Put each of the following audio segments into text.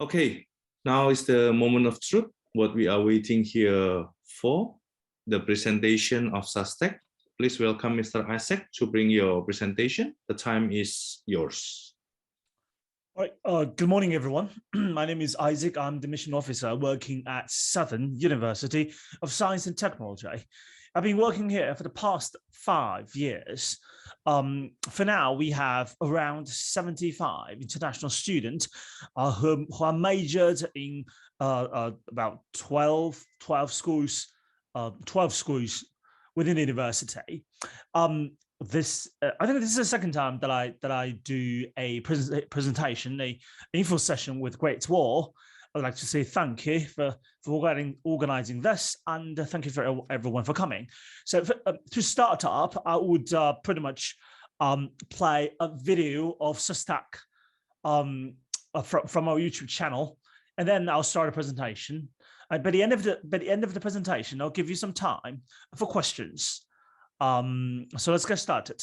Okay, now is the moment of truth. What we are waiting here for, the presentation of SUSTech. Please welcome Mr. Isaac to bring your presentation. The time is yours. All right, good morning, everyone. My name is Isaac. I'm the mission officer working at Southern University of Science and Technology. I've been working here for the past 5 years. For now, we have around 75 international students who are majored in about 12 schools within the university. I think this is the second time that I do a presentation, an Infosession with Great Wall. I'd like to say thank you for organizing this, and thank you for everyone for coming. So to start up, I would pretty much play a video of SUSTech from our YouTube channel, and then I'll start a presentation. And by the end of the presentation, I'll give you some time for questions. So let's get started.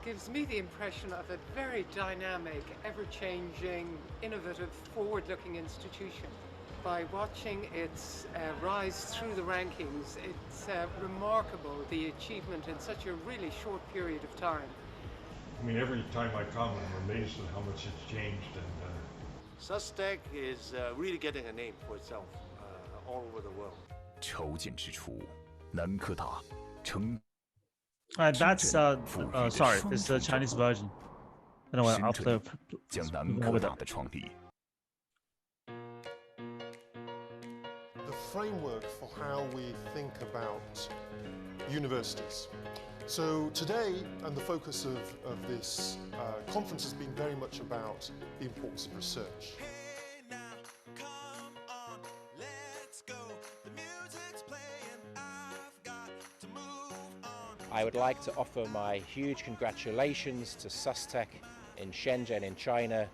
Gives me the impression of a very dynamic, ever-changing, innovative, forward-looking institution. By watching its rise through the rankings, it's remarkable, the achievement in such a really short period of time. I mean, every time I come, I'm amazed at how much it's changed. And SUSTech is really getting a name for itself all over the world. 筹建之初，南科大称。 That's sorry, this is the Chinese version. Anyway, I'll play 将南科大的创立。 The framework for how we think about universities. So today, and the focus of this conference has been very much about the importance of research. I would like to offer my huge congratulations to SUSTech in Shenzhen in China,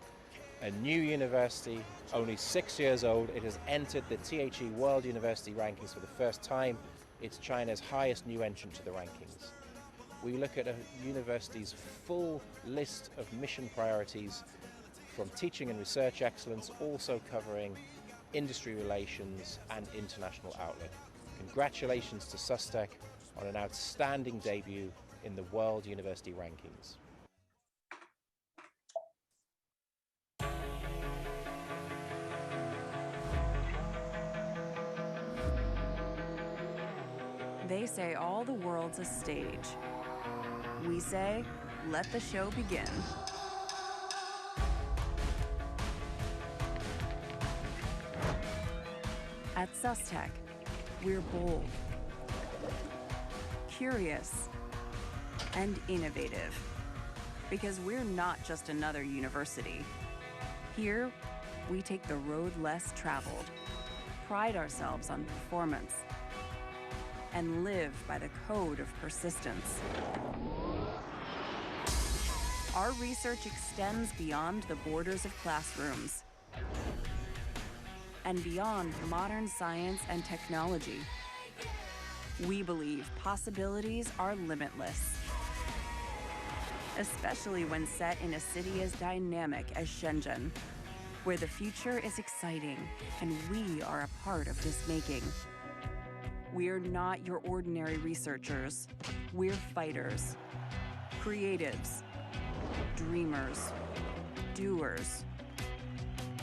a new university, only 6 years old. It has entered the THE World University Rankings for the first time. It's China's highest new entrant to the rankings. We look at a university's full list of mission priorities, from teaching and research excellence, also covering industry relations and international outlook. Congratulations to SUSTech on an outstanding debut in the World University Rankings. They say all the world's a stage. We say, let the show begin. At SUSTech, we're bold, curious, and innovative, because we're not just another university. Here, we take the road less traveled, pride ourselves on performance, and live by the code of persistence. Our research extends beyond the borders of classrooms and beyond modern science and technology. We believe possibilities are limitless, especially when set in a city as dynamic as Shenzhen, where the future is exciting and we are a part of this making. We're not your ordinary researchers. We're fighters, creatives, dreamers, doers,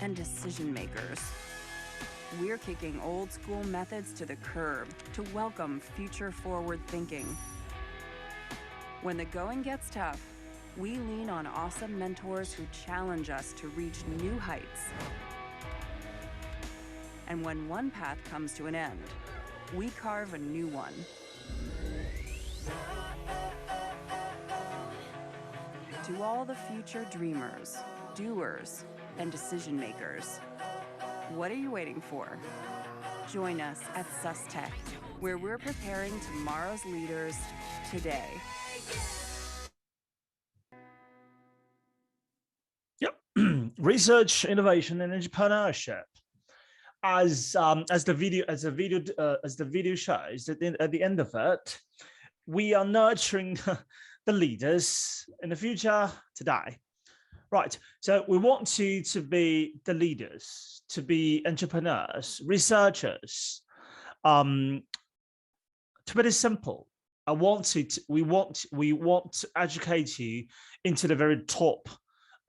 and decision makers. We're kicking old school methods to the curb to welcome future forward thinking. When the going gets tough, we lean on awesome mentors who challenge us to reach new heights. And when one path comes to an end, we carve a new one. To all the future dreamers, doers, and decision makers, what are you waiting for? Join us at SUSTech. where we're preparing tomorrow's leaders today. Yep, research, innovation, and entrepreneurship. As the video shows, at the end of it, we are nurturing the leaders in the future today. Right, so we want you to be the leaders, to be entrepreneurs, researchers. To put it simple, we want to educate you into the very top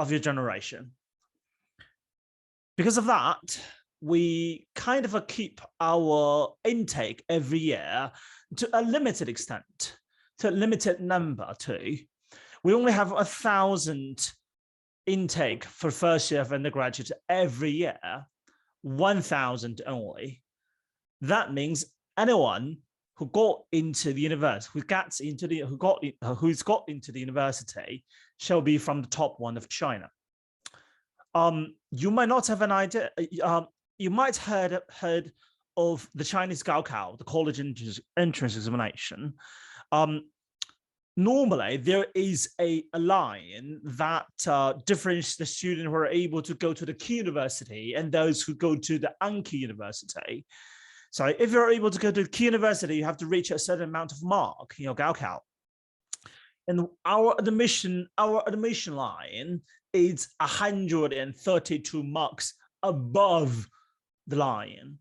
of your generation. Because of that, we kind of keep our intake every year to a limited extent, to a limited number too. We only have 1,000 intake for first year of undergraduate every year, 1,000 only. That means anyone who got into the university, who's got into the university, shall be from the top one of China. You might not have an idea. You might have heard of the Chinese Gaokao, the college entrance examination. Normally, there is a line that differentiates the student who are able to go to the key university and those who go to the unkey university. So if you're able to go to the key university, you have to reach a certain amount of mark in your Gaokao. And our admission line is 132 marks above the line,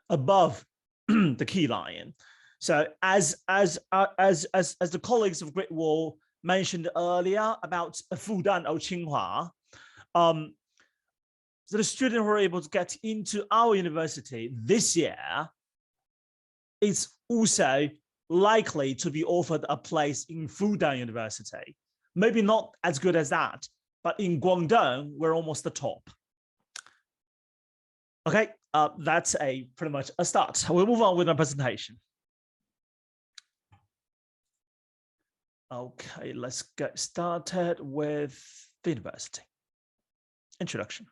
above the key line. So as the colleagues of Great Wall mentioned earlier about Fudan or Tsinghua, so the student who are able to get into our university this year is also likely to be offered a place in Fudan University. Maybe not as good as that, but in Guangdong, we're almost the top. Okay, that's pretty much a start. We'll move on with our presentation. Okay, let's get started with the university. Introduction.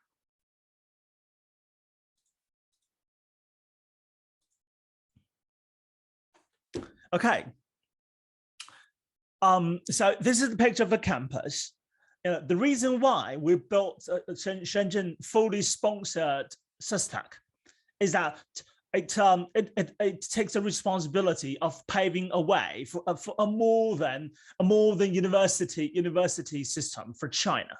Okay. So this is the picture of the campus. The reason why we built Shenzhen fully sponsored SUSTech is that it takes a responsibility of paving a way for a more than university system for China.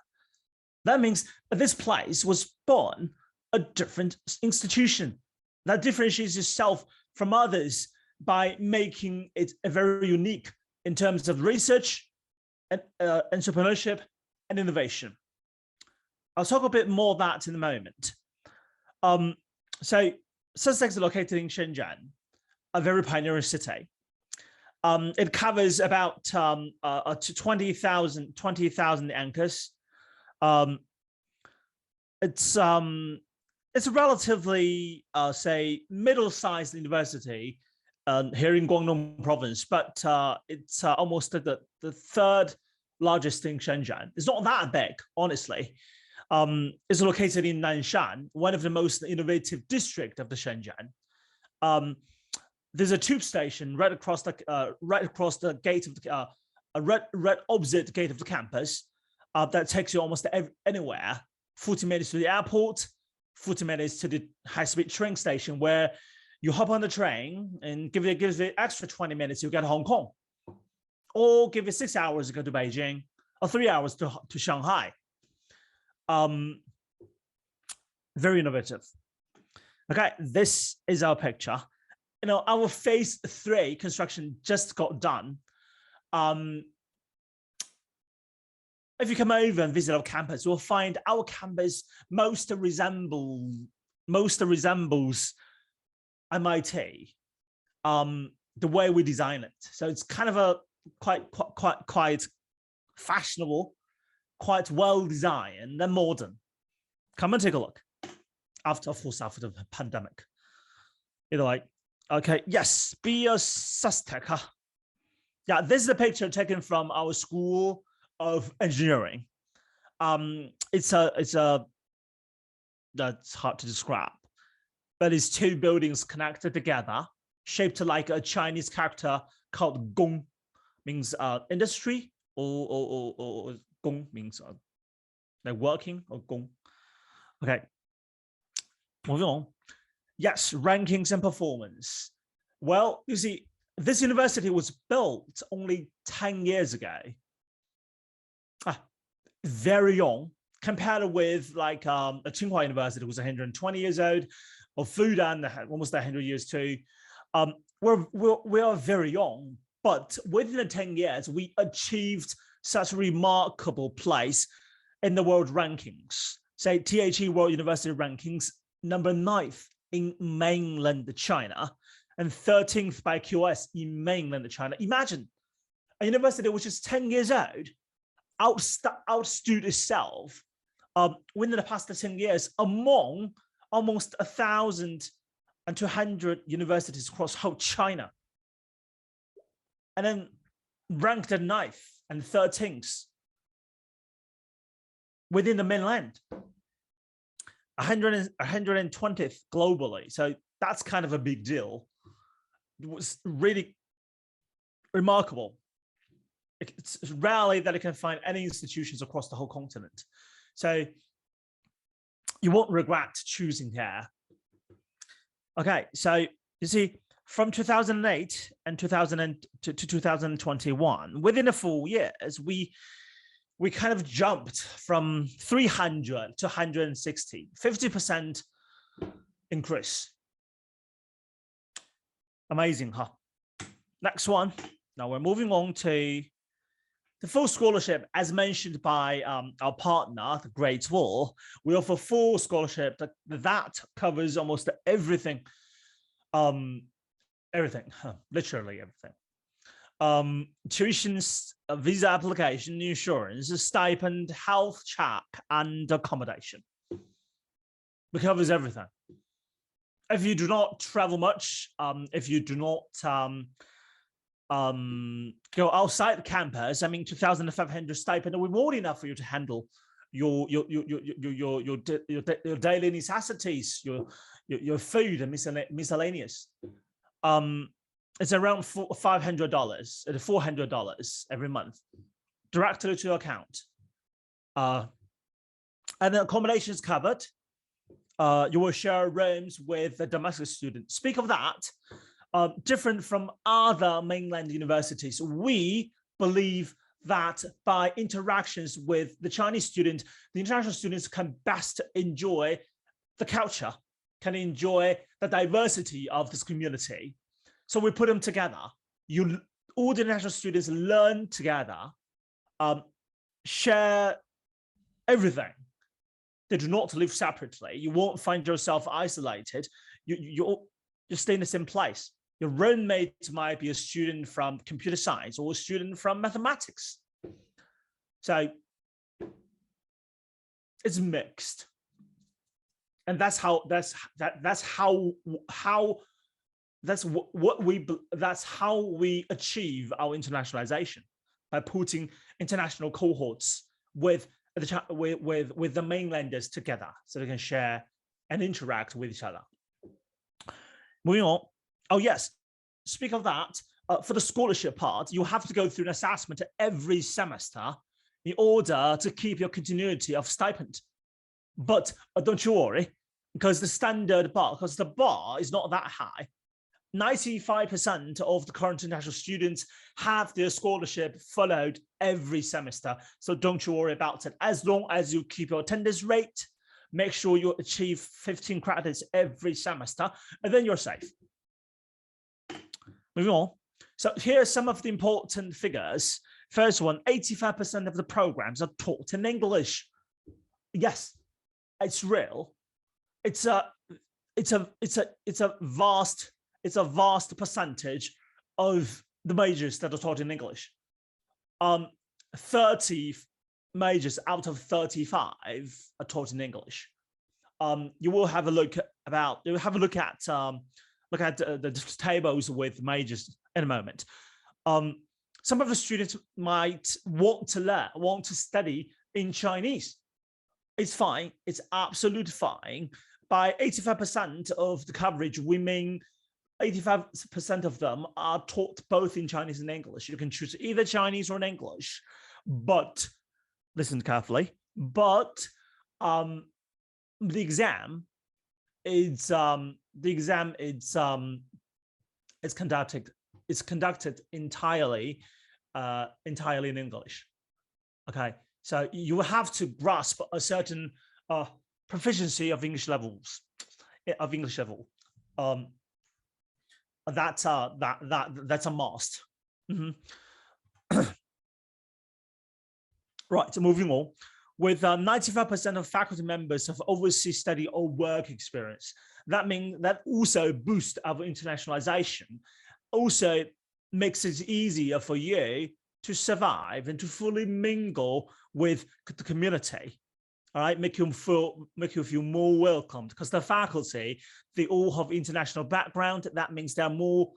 That means this place was born a different institution that differentiates itself from others by making it a very unique in terms of research and entrepreneurship and innovation. I'll talk a bit more of that in a moment. So SUSTech is located in Shenzhen, a very pioneering city. It covers about 20,000 anchors. It's a relatively, say, middle-sized university here in Guangdong province, but it's almost the third largest in Shenzhen. It's not that big, honestly. It's located in Nanshan, one of the most innovative districts of the Shenzhen. There's a tube station right across the gate of the right opposite the gate of the campus that takes you almost anywhere. 40 minutes to the airport, 40 minutes to the high-speed train station, where you hop on the train and give it extra 20 minutes, you get to Hong Kong, or give it 6 hours to go to Beijing, or 3 hours to Shanghai. Very innovative. Okay, this is our picture. You know, our phase 3 construction just got done. If you come over and visit our campus, you'll find our campus most resembles MIT, the way we design it. So it's kind of a quite fashionable, quite well designed and modern. Come and take a look. After the pandemic, like, okay, yes, be a SUSTech, huh? Yeah, this is a picture taken from our School of Engineering. It's that's hard to describe, but it's two buildings connected together, shaped like a Chinese character called gong, means industry, or gong means like working, or gong. Okay, moving on. Yes, rankings and performance. Well, you see, this university was built only 10 years ago. Very young, compared with like a Tsinghua University, was 120 years old, or Fudan, almost 100 years too. We are very young, but within the 10 years, we achieved such a remarkable place in the world rankings. Say THE World University Rankings, number 9th in mainland China, and 13th by QS in mainland China. Imagine a university which is 10 years old outstood itself within the past 10 years among almost 1,200 universities across whole China, and then ranked at 9th and 13th within the mainland, 120th globally. So that's kind of a big deal. It was really remarkable. It's rarely that you can find any institutions across the whole continent. So you won't regret choosing here. Okay, so you see, from 2008 and 2021, within the 4 years, we kind of jumped from 300 to 160, 50% increase. Amazing, huh? Next one. Now we're moving on to the full scholarship, as mentioned by our partner, the Great Wall. We offer full scholarship that covers almost everything, literally everything. Tuitions, visa application, insurance, stipend, health check, and accommodation. It covers everything. If you do not travel much, if you do not go outside the campus, I mean, 2,500 stipend will be more than enough for you to handle your daily necessities, your food and miscellaneous. It's around $500 and $400 every month directly to your account. And the accommodation is covered. You will share rooms with the domestic students. Speak of that, different from other mainland universities, we believe that by interactions with the Chinese student, the international students can best enjoy the culture, can enjoy the diversity of this community. So we put them together. All the international students learn together, share everything. They do not live separately. You won't find yourself isolated. You stay in the same place. Your roommate might be a student from computer science or a student from mathematics. So it's mixed. And that's how we achieve our internationalization, by putting international cohorts with the mainlanders together so they can share and interact with each other. Moving on. Oh yes, speak of that, for the scholarship part, you have to go through an assessment every semester in order to keep your continuity of stipend. But don't you worry, because the bar is not that high. 95% of the current international students have their scholarship followed every semester. So don't you worry about it. As long as you keep your attendance rate, make sure you achieve 15 credits every semester, and then you're safe. Moving on. So here are some of the important figures. First one, 85% of the programs are taught in English. Yes, it's real. It's a vast percentage of the majors that are taught in English. 30 majors out of 35 are taught in English. You will have a look at the tables with majors in a moment. Some of the students might want to study in Chinese. It's fine. It's absolutely fine. By 85% of the coverage, we mean 85% of them are taught both in Chinese and English. You can choose either Chinese or English, but listen carefully. But the exam is conducted entirely in English. Okay, so you will have to grasp a certain proficiency of English level. That's a must. Right, so moving on. With 95% of faculty members have overseas study or work experience. That means that also boosts our internationalization. Also makes it easier for you to survive and to fully mingle with the community. All right, make you feel more welcomed, because the faculty, they all have international background. That means they're more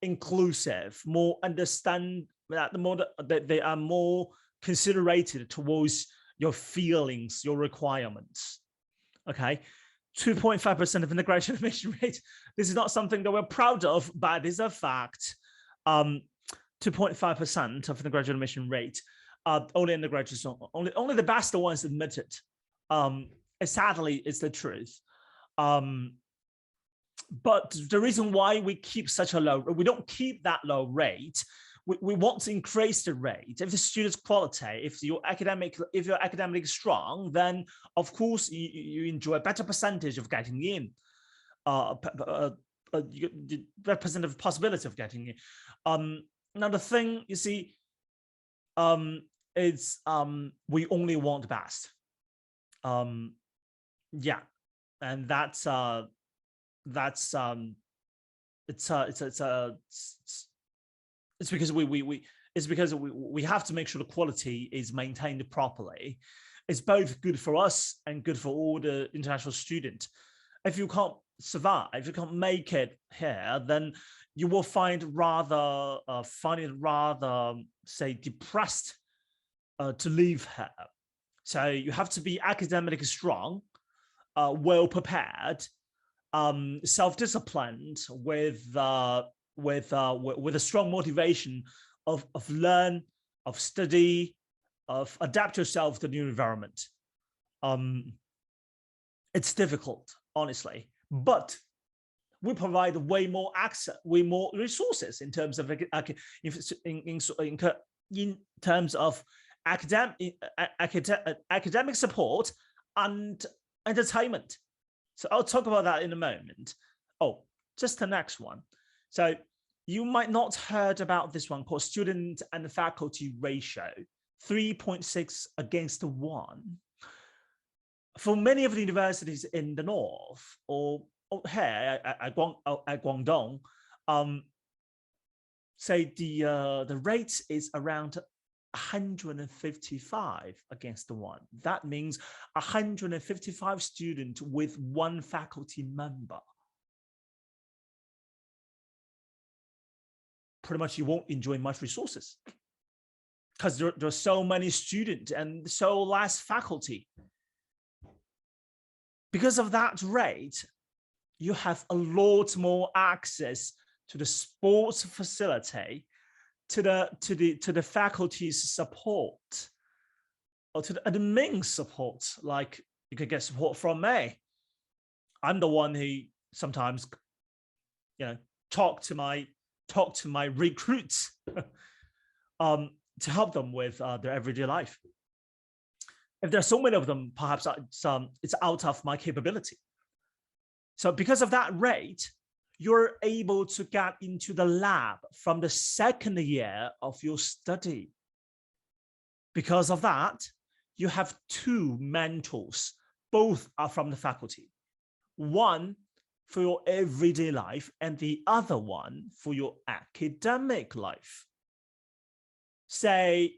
inclusive, more understand that they are more considerated towards your feelings, your requirements. Okay, 2.5% of integration admission rate. This is not something that we're proud of, but it is a fact. 2.5% of the graduate admission rate. Only undergraduates, only the best ones admitted. Sadly, it's the truth. But the reason why we keep such a low, we don't keep that low rate. We want to increase the rate. If the student's quality, if you're academically strong, then of course you enjoy a better percentage of getting in. Representative possibility of getting in. Now the thing you see, is we only want the best. Yeah, and that's it's because we have to make sure the quality is maintained properly. It's both good for us and good for all the international students. If you can't survive, if you can't make it here, then you will find it rather say depressed to live here. So you have to be academically strong, well prepared, self-disciplined, with a strong motivation of learn, of study, of adapt yourself to the new environment. It's difficult, honestly, but we provide way more access, way more resources in terms of academic support and entertainment. So I'll talk about that in a moment. Oh, just the next one. So you might not heard about this one called student and faculty ratio, 3.6 against 1. For many of the universities in the north or here at Guangdong, say the rate is around 155 against 1. That means 155 students with 1 faculty member. Pretty much you won't enjoy much resources because there are so many students and so less faculty. Because of that rate, you have a lot more access to the sports facility, to the faculty's support, or to the admin support. Like you can get support from me. I'm the one who sometimes, talk to my recruits to help them with their everyday life. If there are so many of them, perhaps it's out of my capability. So because of that rate, you're able to get into the lab from the 2nd year of your study. Because of that, you have 2 mentors. Both are from the faculty. One for your everyday life and the other one for your academic life. Say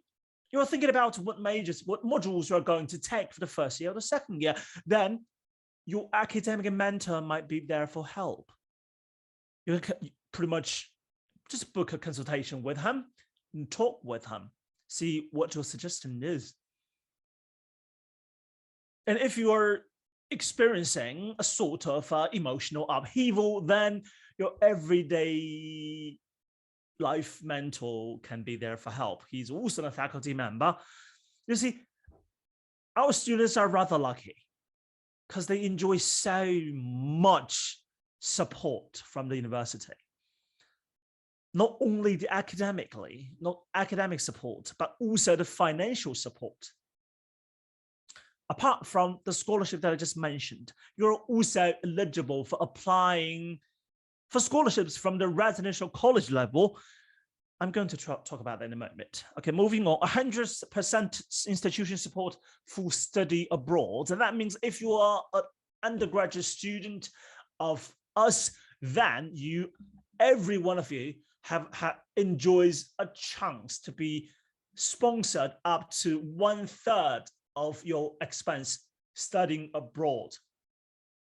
you're thinking about what modules you're going to take for the 1st year or the 2nd year, then your academic mentor might be there for help. You can pretty much just book a consultation with him and talk with him, see what your suggestion is. And if you are experiencing a sort of emotional upheaval, then your everyday life mentor can be there for help. He's also a faculty member. You see, our students are rather lucky because they enjoy so much support from the university. Not only the academic support, but also the financial support. Apart from the scholarship that I just mentioned, you're also eligible for applying for scholarships from the residential college level. I'm going to talk about that in a moment. Okay, moving on, 100% institution support for study abroad. And that means if you are an undergraduate student of us, then every one of you enjoys a chance to be sponsored up to 1/3 of your expense studying abroad.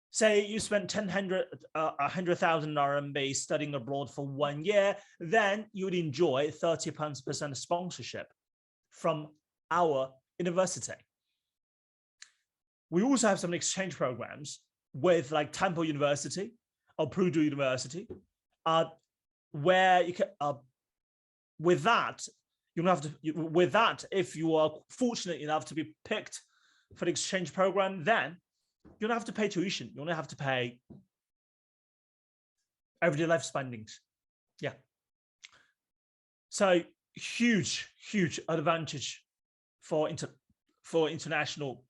Say you spend 100,000 RMB studying abroad for 1 year, then you would enjoy 30% sponsorship from our university. We also have some exchange programs with like Temple University or Purdue University, where you can, with that, you don't have to, with that, if you are fortunate enough to be picked for the exchange program, then you don't have to pay tuition. You only have to pay everyday life spendings. Yeah. So huge advantage for international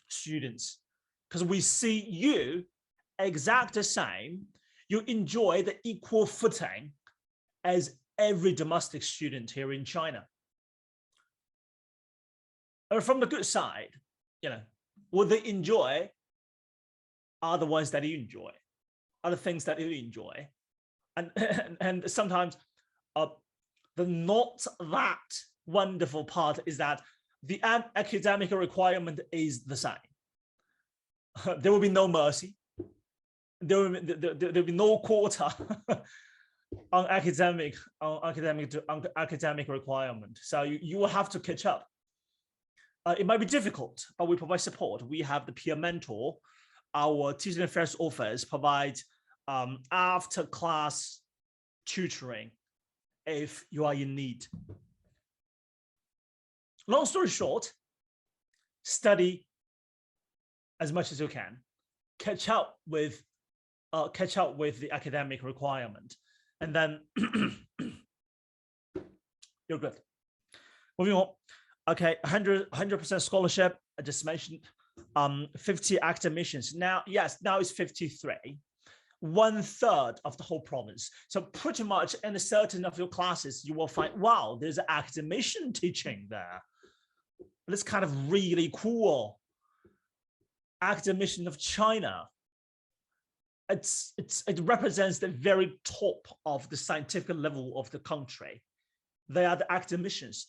students, because we see you exact the same. You enjoy the equal footing as every domestic student here in China. And from the good side, what they enjoy are the ones that you enjoy, are the things that you enjoy. And sometimes the not that wonderful part is that the academic requirement is the same. There will be no mercy. There will be no quota on academic requirement. So you will have to catch up. It might be difficult, but we provide support. We have the peer mentor. Our teaching affairs office provides after class tutoring if you are in need. Long story short, study as much as you can. Catch up with the academic requirement, and then you're good. Moving on. Okay, 100% scholarship. I just mentioned 50 active missions. Now it's 53, 1/3 of the whole province. So pretty much in a certain of your classes, you will find, wow, there's an active mission teaching there. That's kind of really cool. Active mission of China. It represents the very top of the scientific level of the country. They are the active missions.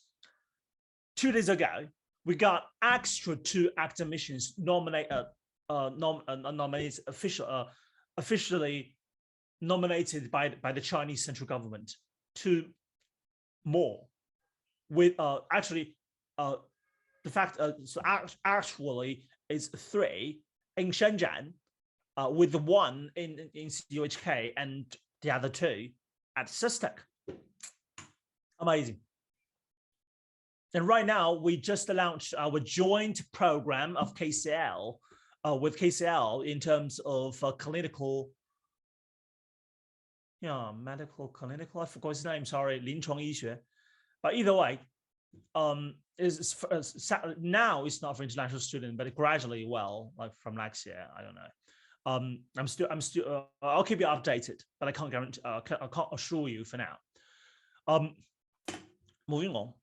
2 days ago, we got extra 2 active missions officially nominated by the Chinese central government. 2 more, with actually the fact so actually it's 3 in Shenzhen, with the 1 in CUHK and the other 2 at SUSTech. Amazing. And right now, we just launched our joint program of KCL with KCL in terms of clinical, medical clinical. I forgot his name. Sorry, 临床医学. But either way, now it's not for international students, but gradually, like from next year, I don't know. I'm still. I'll keep you updated, but I can't guarantee. I can't assure you for now. Moving on.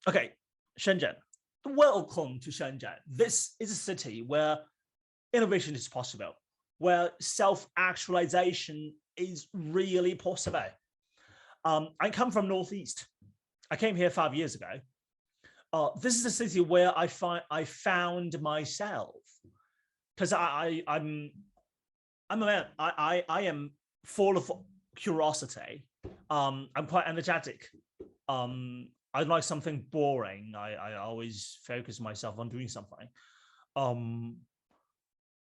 Okay, Shenzhen. Welcome to Shenzhen. This is a city where innovation is possible, where self-actualization is really possible. I come from Northeast. I came here 5 years ago. This is a city where I found myself, because I'm a man. I am full of curiosity. I'm quite energetic. I like something boring. I always focus myself on doing something.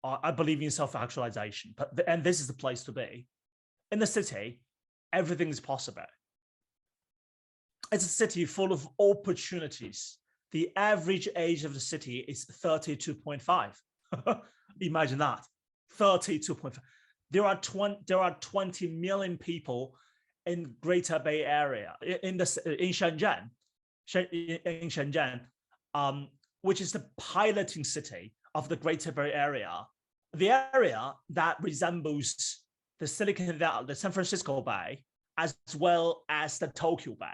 I believe in self-actualization, and this is the place to be. in the city, everything is possible. It's a city full of opportunities. The average age of the city is 32.5. Imagine that, 32.5. There are 20 million people in Greater Bay Area, in Shenzhen, which is the piloting city of the Greater Bay Area, the area that resembles the Silicon Valley, the San Francisco Bay, as well as the Tokyo Bay.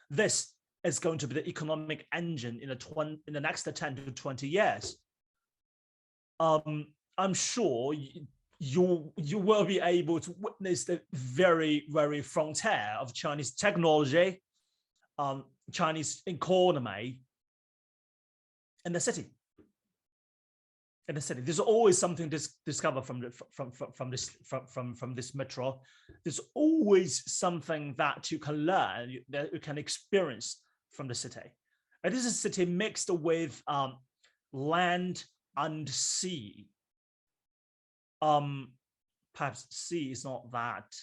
This is going to be the economic engine in the next 10 to 20 years. I'm sure you will be able to witness the very, very frontier of Chinese technology, Chinese economy in the city. In the city, there's always something to discover from this metro. There's always something that you can learn, that you can experience from the city. It is a city mixed with land and sea. Perhaps sea is not that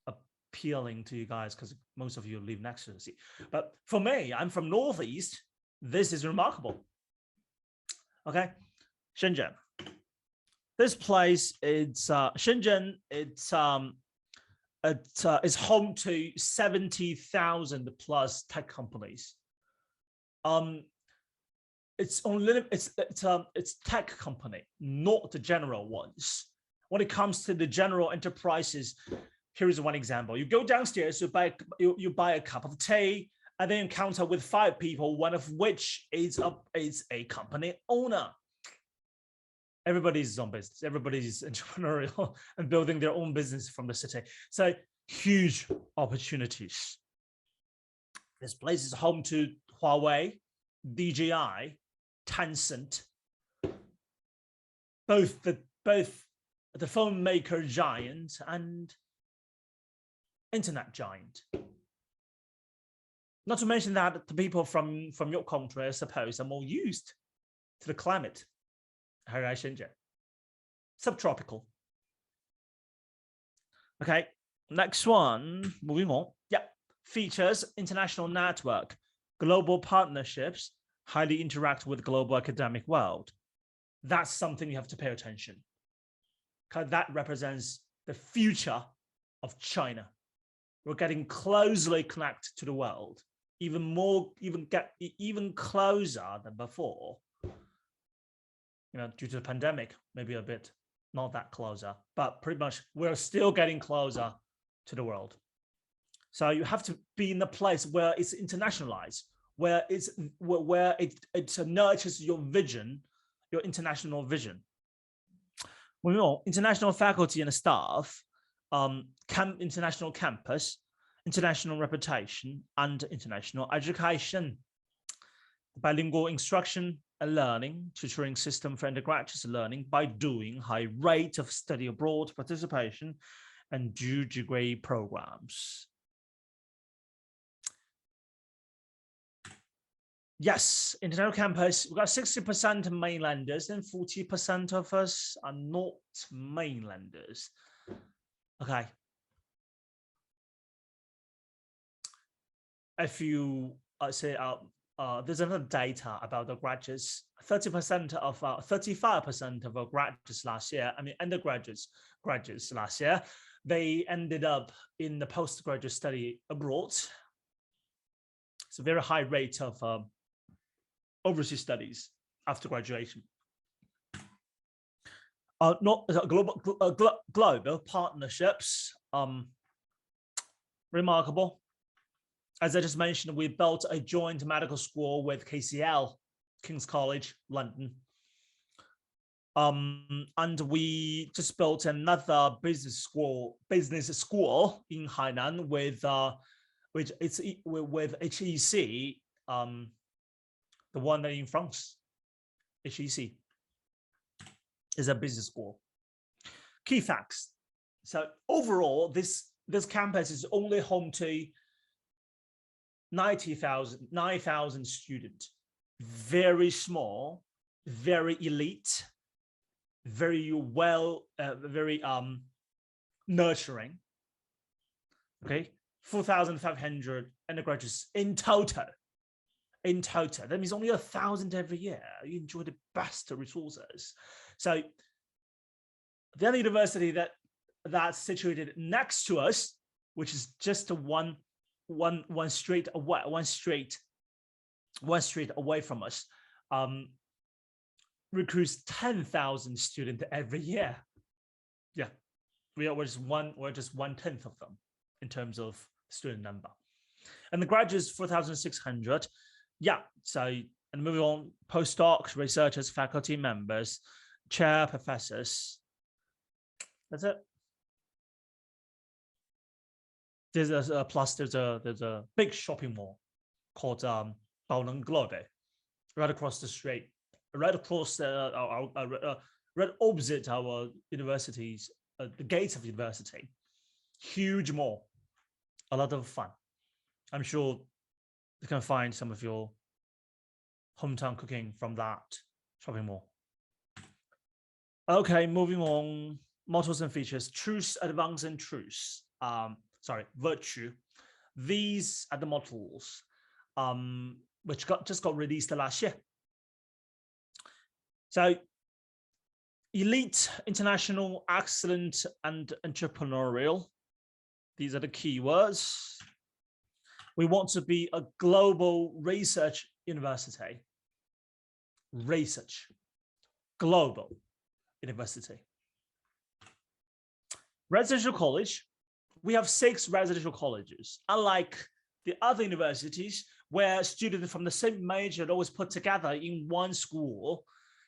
appealing to you guys because most of you live next to the sea. But for me, I'm from Northeast. This is remarkable. Okay. Shenzhen. This place, it's Shenzhen. It's home to 70,000 plus tech companies. It's tech company, not the general ones. When it comes to the general enterprises, here is one example. You go downstairs, you buy a cup of tea, and then encounter with 5 people, one of which is a company owner. Everybody's on business. Everybody's entrepreneurial and building their own business from the city. So huge opportunities. This place is home to Huawei, DJI, Tencent, both the phone maker giant and internet giant. Not to mention that the people from your country, I suppose, are more used to the climate. Shenzhen, subtropical. Okay, next one, moving on. Yeah, features international network, global partnerships, highly interact with global academic world. That's something you have to pay attention, because that represents the future of China. We're getting closely connected to the world, even closer than before. Due to the pandemic, maybe a bit not that closer, but pretty much we're still getting closer to the world. So you have to be in a place where it's internationalized, where it nurtures your vision, your international vision. Moving on, international faculty and staff, international campus, international reputation, and international education. Bilingual instruction and learning, tutoring system for undergraduate learning by doing high rate of study abroad participation and dual degree programs. Yes, international campus, we've got 60% mainlanders and 40% of us are not mainlanders. Okay. If you say, there's another data about the graduates, 35% of our graduates last year, undergraduates, graduates last year, they ended up in the postgraduate study abroad. It's a very high rate of overseas studies after graduation. Not global partnerships, remarkable. As I just mentioned, we built a joint medical school with KCL, King's College, London. And we just built another business school in Hainan with HEC, the one in France. HEC is a business school. Key facts. So overall, this campus is only home to 9,000 students. Very small, very elite, very nurturing. Okay, 4,500 undergraduates in total. In total, that means only 1,000 every year. You enjoy the best resources. So the other university that's situated next to us, which is just one street away from us, recruits 10,000 students every year. Yeah, we're just 1/10 of them in terms of student number, and the graduates 4,600. Yeah, so and moving on, postdocs, researchers, faculty members, chair, professors. That's it. There's a plus. There's a big shopping mall called Baoneng Globe, right across the street, right across right opposite our universities, the gates of the university. Huge mall, a lot of fun. I'm sure you can find some of your hometown cooking from that shopping mall. Okay, moving on. Mottos and features: truth, advance, and truth. Virtue. These are the mottos, which just got released last year. So, elite, international, excellent, and entrepreneurial. These are the key words. We want to be a global research university. Research, global university. Residential college. We have 6 residential colleges. Unlike the other universities where students from the same major are always put together in one school,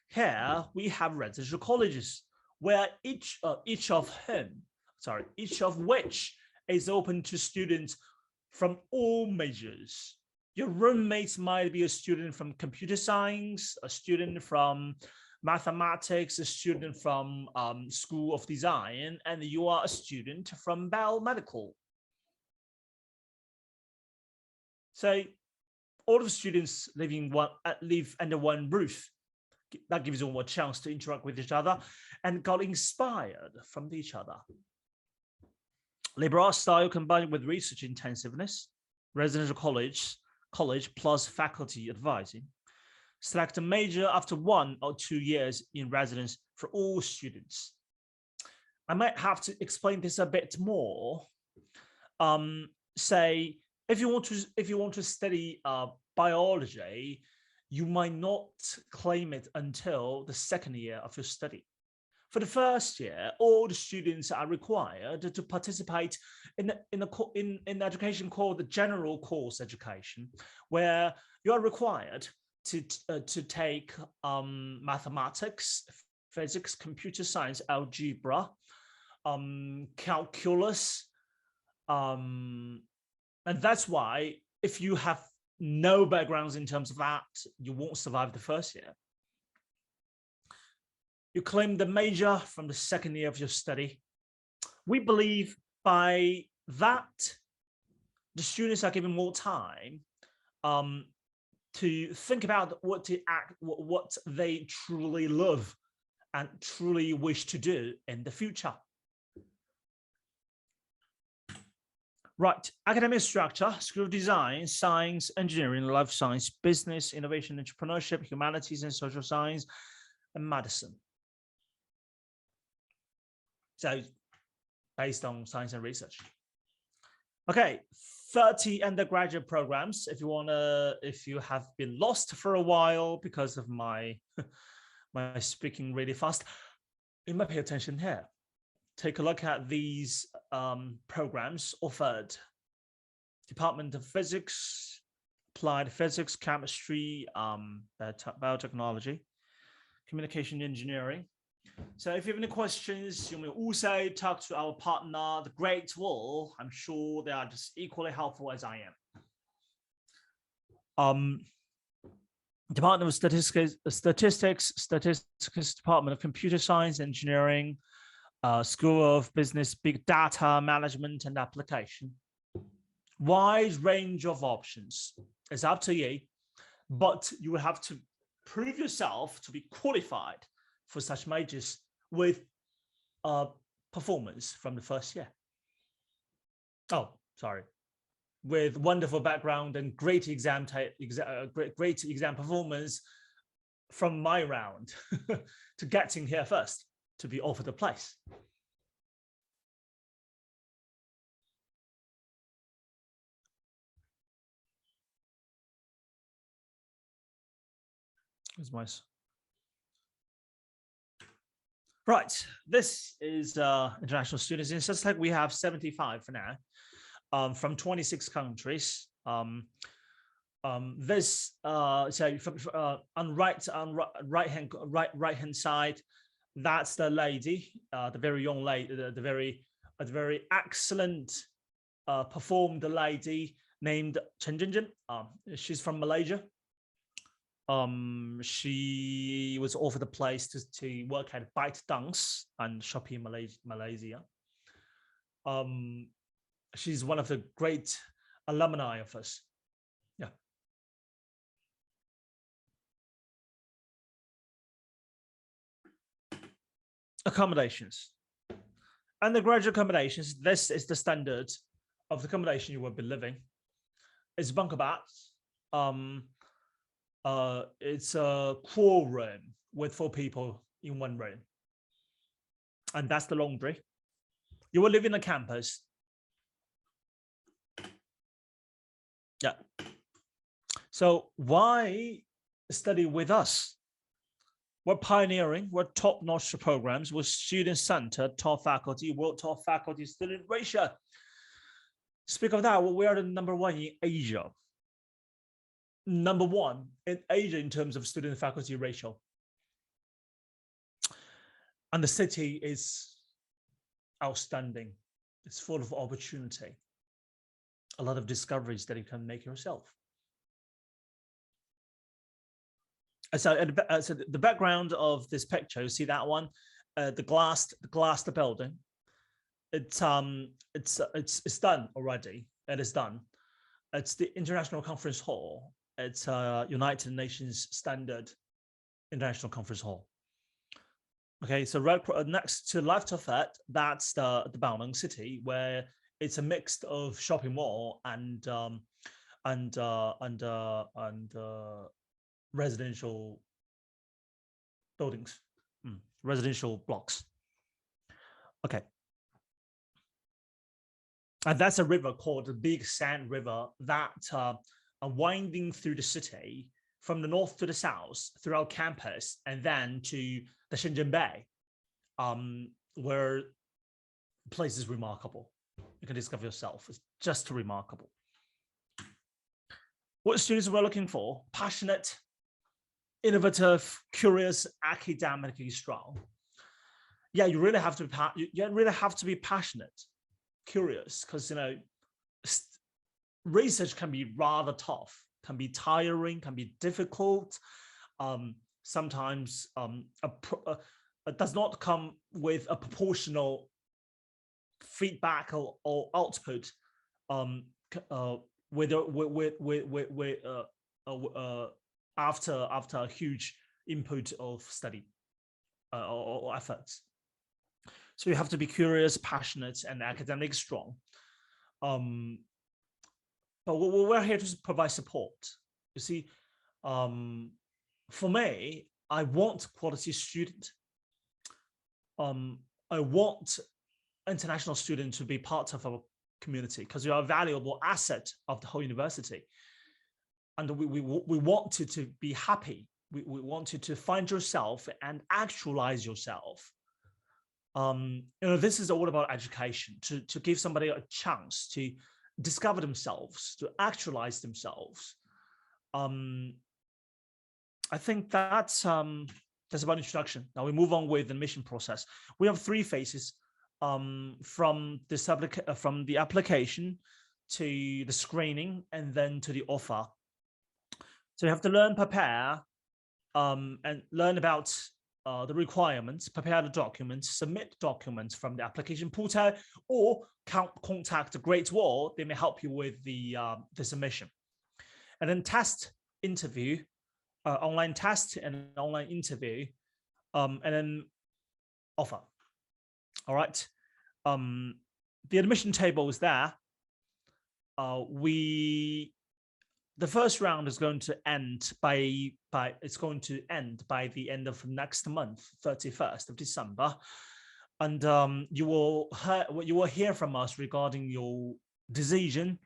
here we have residential colleges where each of which is open to students from all majors. Your roommates might be a student from computer science, a student from mathematics, a student from School of Design, and you are a student from biomedical. So all of the students live under one roof. That gives you more chance to interact with each other and got inspired from each other. Liberal arts style combined with research intensiveness, residential college plus faculty advising. Select a major after 1 or 2 years in residence for all students. I might have to explain this a bit more. Say, if you want to study biology, you might not claim it until the 2nd year of your study. For the 1st year, all the students are required to participate in education called the general course education, where you are required to take mathematics, physics, computer science, algebra, calculus, and that's why if you have no backgrounds in terms of that, you won't survive the 1st year. You claim the major from the 2nd year of your study. We believe by that, the students are given more time to think about what they truly love and truly wish to do in the future. Right, academic structure: School of Design, Science, Engineering, Life Science, Business, Innovation, Entrepreneurship, Humanities and Social Science, and Medicine. So, based on science and research. Okay, 30 undergraduate programs. If you have been lost for a while because of my speaking really fast, you might pay attention here. Take a look at these programs offered. Department of Physics, Applied Physics, Chemistry, Biotechnology, Communication Engineering. So if you have any questions, you may also talk to our partner, the Great Wall. I'm sure they are just equally helpful as I am. Department of Statistics, Department of Computer Science, Engineering, School of Business, Big Data Management and Application. Wide range of options. It's up to you, but you will have to prove yourself to be qualified for such majors with performance from the first year. Oh, sorry. With wonderful background and great exam performance from my round to getting here first to be offered a place. Here's my... Right, this is international students. In SUSTech, we have 75 for now, from 26 countries. This so on right hand side, that's the lady, the very young lady, the very excellent performed lady named Chen Jinjin. She's from Malaysia. She was offered a place to work at Byte Dance and Shopee Malaysia. She's one of the great alumni of us. Yeah. Accommodations. Undergraduate accommodations, this is the standard of the accommodation you will be living. It's bunker beds. It's a 4 room with 4 people in 1 room. And that's the laundry. You will live in a campus. Yeah. So why study with us? We're pioneering, we're top-notch programs, we're student-centered, top faculty, world top faculty student ratio. Speak of that, we are the #1 in Asia. #1 in Asia in terms of student faculty ratio. And the city is outstanding. It's full of opportunity. A lot of discoveries that you can make yourself. So the background of this picture, you see that one, the glassed building. It's done already. It is done. It's the International Conference Hall. It's a United Nations standard international conference hall. Okay, so right next to left of that, that's the Baoneng city, where it's a mix of shopping mall and residential buildings, residential blocks. Okay. And that's a river called the Big Sand River that are winding through the city from the north to the south throughout campus and then to the Shenzhen Bay, where the place is remarkable. You can discover yourself. It's just remarkable. What students we're looking for: passionate, innovative, curious, academically strong. Yeah, you really have to be passionate, curious, because research can be rather tough, can be tiring, can be difficult. Sometimes it does not come with a proportional feedback or output after a huge input of study or efforts. So you have to be curious, passionate, and academic strong. But we're here to provide support. You see, for me, I want quality student. I want international students to be part of our community because you are a valuable asset of the whole university. And we want you to be happy. We want you to find yourself and actualize yourself. This is all about education, to give somebody a chance to discover themselves, to actualize themselves. I think that's about introduction. Now we move on with the admission process. We have 3 phases, from the application to the screening and then to the offer. So you have to learn, prepare, and learn about the requirements, prepare the documents, submit documents from the application portal, or contact the Great Wall. They may help you with the submission. And then test, interview, online test and online interview, and then offer. All right. the admission table is there. The first round is going to end by the end of next month, 31st of December, and you will hear from us regarding your decision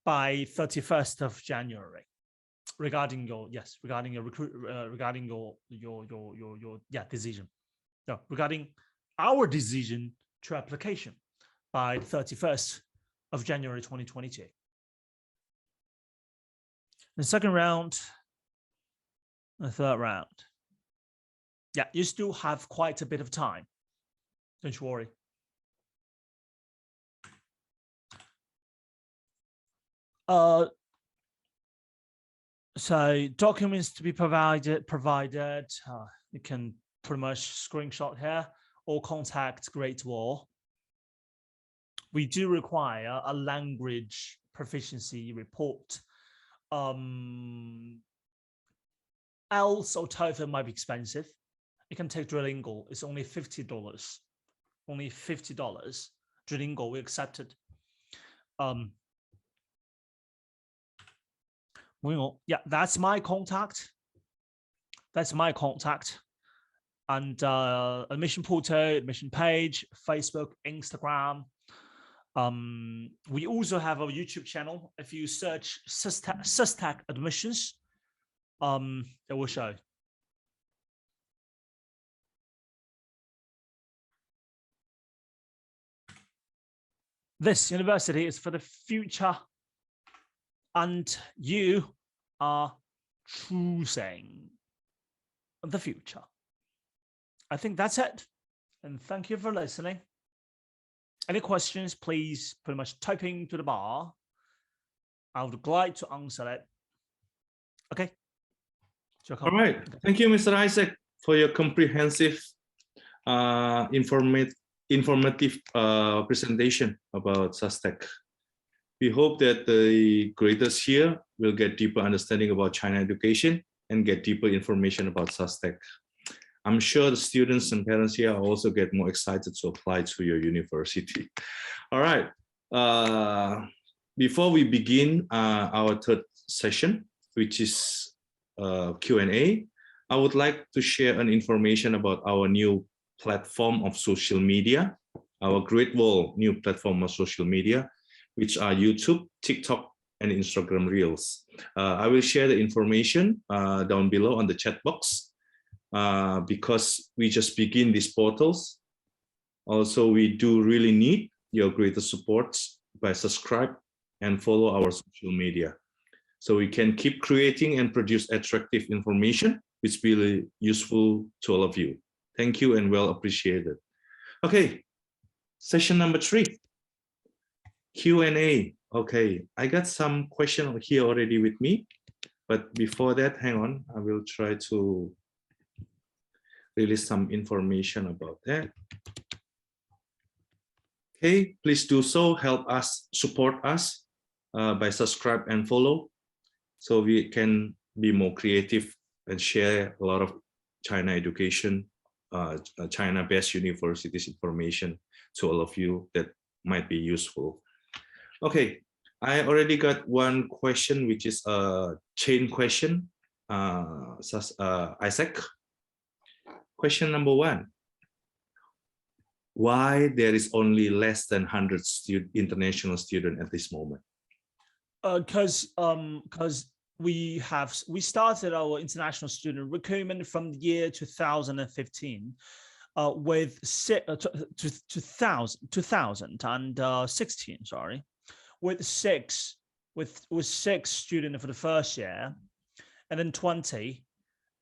by 31st of January. Regarding your decision. No, regarding our decision to application by the 31st of January 2022. The second round, the third round. Yeah, you still have quite a bit of time. Don't you worry. So documents to be provided. You can pretty much screenshot here or contact Great Wall. We do require a language proficiency report. IELTS or TOEFL might be expensive. You can take Duolingo. It's only $50. Only $50. Duolingo, we accepted. Yeah, that's my contact. And admission portal, admission page, Facebook, Instagram. We also have a YouTube channel. If you search SUSTech admissions, it will show. This university is for the future, and you are choosing the future. I think that's it. And thank you for listening. Any questions, please pretty much type into the bar. I would like to answer it. Okay. All right. Thank you, Mr. Isaac, for your comprehensive, informative presentation about SUSTech. We hope that the graders here will get deeper understanding about China education and get deeper information about SUSTech. I'm sure the students and parents here also get more excited to apply to your university. All right. Before we begin our third session, which is Q&A, I would like to share an information about our new platform of social media, our Great Wall new platform of social media, which are YouTube, TikTok, and Instagram Reels. I will share the information down below on the chat box. Because we just begin these portals. Also, we do really need your greater support by subscribe and follow our social media. So we can keep creating and produce attractive information, which will be useful to all of you. Thank you and well appreciated. Okay, session number 3, Q&A. Okay, I got some questions here already with me, but before that, hang on, I will try to release some information about that. Okay, please do so. Help us, support us by subscribe and follow, so we can be more creative and share a lot of China education, China-based universities information to all of you that might be useful. Okay, I already got one question, which is a chain question. Isaac. Question number 1, why there is only less than 100 international students at this moment? Because we started our international student recruitment from the year 2015 with 2016, sorry, with six students for the first year, and then 20,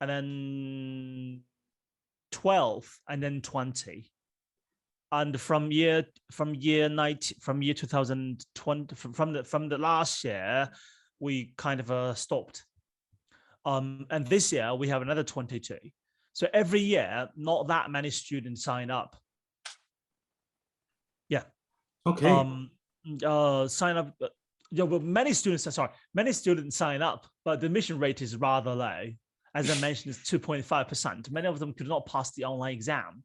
and then 12, and then 20, and from year 2020, from the last year, we kind of stopped. And this year we have another 22. So every year, not that many students sign up. Yeah. Okay. Sign up. Yeah, but many students sign up, but the admission rate is rather low. As I mentioned, it's 2.5%. Many of them could not pass the online exam,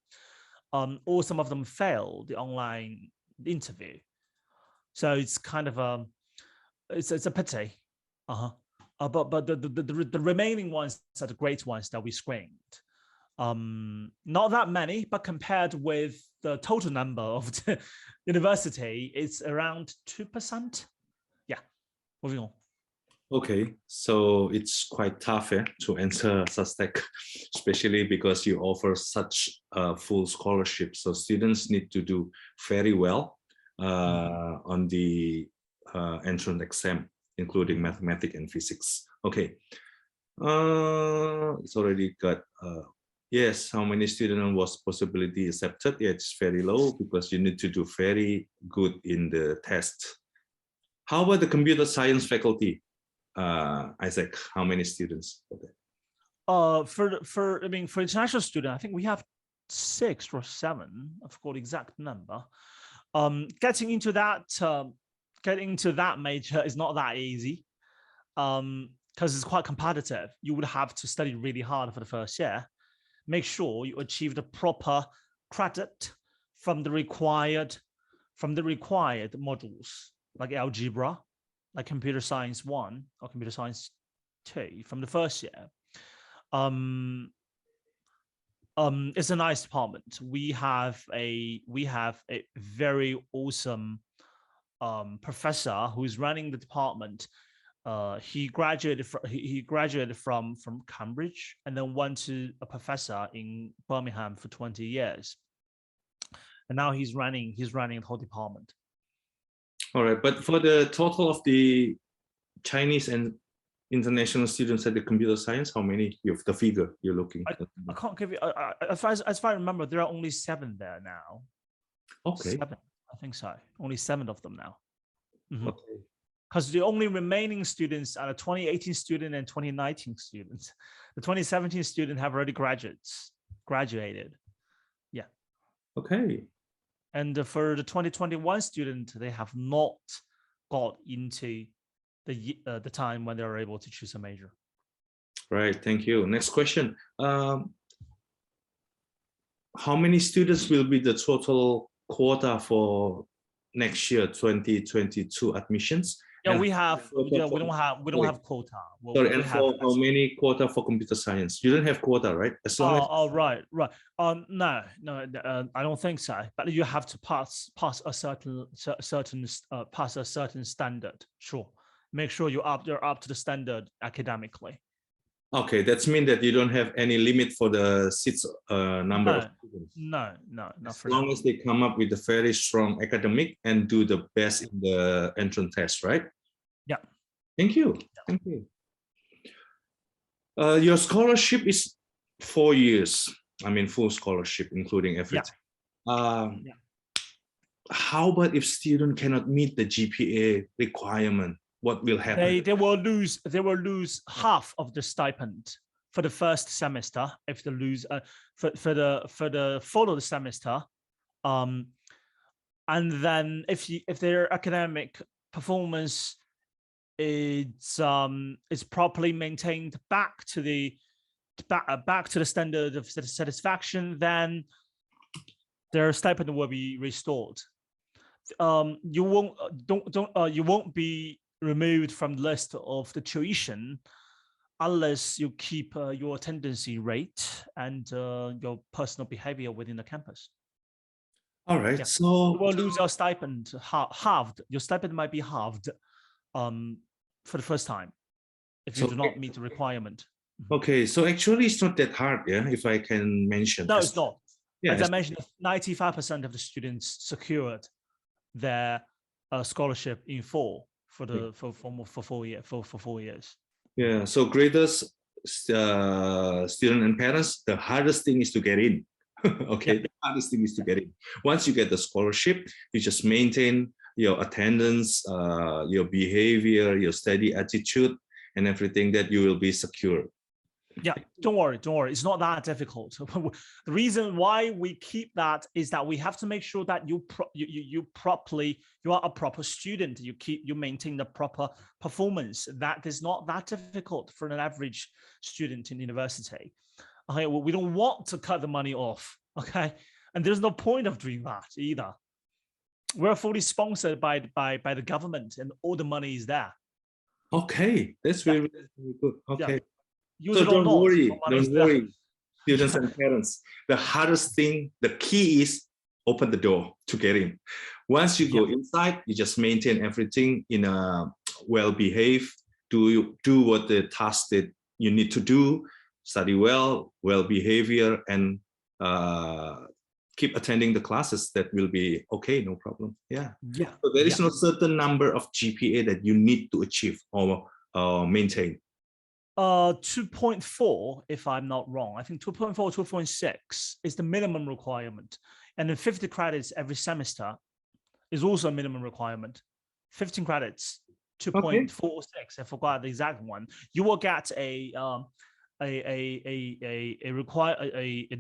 or some of them failed the online interview. So it's kind of it's a pity. But the remaining ones are the great ones that we screened. Not that many, but compared with the total number of the university, it's around 2%. Yeah, moving on. Okay, so it's quite tough to enter SUSTech, especially because you offer such a full scholarship. So students need to do very well on the entrance exam, including mathematics and physics. Okay, it's already got, yes, how many students was possibility accepted? Yeah, it's very low because you need to do very good in the test. How about the computer science faculty? Isaac, how many students? For international student, I think we have 6 or 7. I forgot the exact number. Getting into that major is not that easy, because it's quite competitive. You would have to study really hard for the first year. Make sure you achieve the proper credit from the required modules like algebra, like computer science 1 or computer science 2 from the first year. It's a nice department. We have a very awesome professor who's running the department. He graduated from Cambridge and then went to a professor in Birmingham for 20 years. And now he's running the whole department. All right, but for the total of the Chinese and international students at the computer science, how many? You have the figure you're looking at? I can't give you. As far as I remember, there are only 7 there now. Okay. 7, I think so. Only 7 of them now. Okay. Because the only remaining students are the 2018 student and 2019 students. The 2017 student have already graduated. Yeah. Okay. And for the 2021 student, they have not got into the time when they're able to choose a major. Right. Thank you. Next question. How many students will be the total quota for next year, 2022 admissions? Yeah, and we don't have quota. Sorry, and for how many quota for computer science? You don't have quota, right? As long as right. No, I don't think so. But you have to pass a certain standard. Sure, make sure you're up to the standard academically. Okay, that's mean that you don't have any limit for the seats number of students. No, not as long as they come up with a very strong academic and do the best in the entrance test, right? Yeah. Thank you. Thank you. Your scholarship is 4 years. I mean, full scholarship, including everything. How about if student cannot meet the GPA requirement? What will happen? They will lose half of the stipend for the first semester if they lose for the follow the semester, and then if their academic performance is properly maintained back to the standard of satisfaction, then their stipend will be restored. You won't be removed from the list of the tuition unless you keep your attendance rate and your personal behavior within the campus. All right, so you will lose your stipend halved. Your stipend might be halved for the first time if you do not meet the requirement. Okay, so actually it's not that hard, yeah, if I can mention. No, it's not. Yeah, as I mentioned, 95% of the students secured their scholarship in full for 4 years. Yeah, so greatest student and parents, the hardest thing is to get in. Okay, the hardest thing is to get in. Once you get the scholarship, you just maintain your attendance, your behavior, your study attitude, and everything, that you will be secure. Yeah, don't worry. It's not that difficult. The reason why we keep that is that we have to make sure that you are a proper student. You maintain the proper performance. That is not that difficult for an average student in university. Okay, well, we don't want to cut the money off. Okay, and there's no point of doing that either. We're fully sponsored by the government, and all the money is there. Okay, that's Yeah. very, very good. Okay. Use So it or don't not, worry, the money is don't there. worry, students and parents. The hardest thing, the key is open the door to get in. Once you go inside, you just maintain everything in a well-behaved, do what the task that you need to do, study well behavior, and keep attending the classes. That will be okay, no problem. Yeah. So there is no certain number of GPA that you need to achieve or maintain. 2.4, if I'm not wrong. I think 2.4, 2.6 is the minimum requirement. And then 50 credits every semester is also a minimum requirement. 15 credits, 2.46. I forgot the exact one. You will get a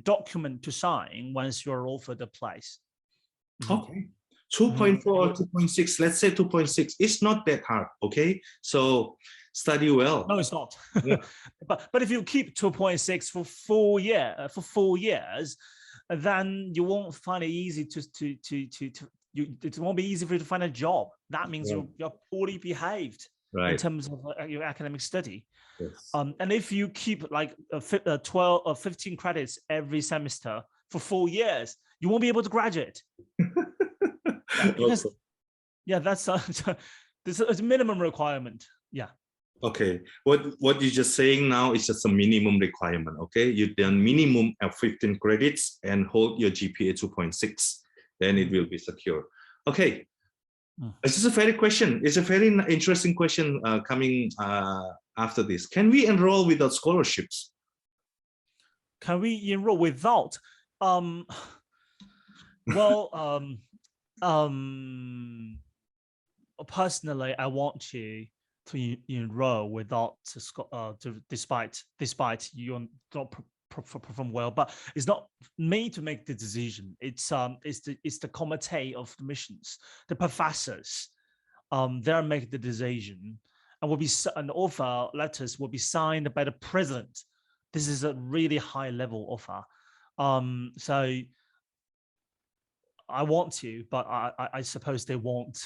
document to sign once you're offered the place. Okay. 2.4 or 2.6, let's say 2.6. It's not that hard, okay? So study well. No, it's not. but if you keep 2.6 for 4 years, then you won't find it easy it won't be easy for you to find a job. That means you're poorly behaved in terms of your academic study. Yes. And if you keep like 12 or 15 credits every semester for 4 years, you won't be able to graduate. Because, that's this is a minimum requirement. Yeah. Okay. What you're just saying now is just a minimum requirement. Okay. You've done minimum of 15 credits and hold your GPA 2.6. Then it will be secure. Okay. This is a very question. It's a very interesting question coming after this. Can we enroll without scholarships? Can we enroll without? Personally, I want you to enroll without despite you not perform well, but it's not me to make the decision. It's the committee of admissions, the professors. They'll make the decision, and offer letters will be signed by the president. This is a really high level offer. So I want to, but I suppose they won't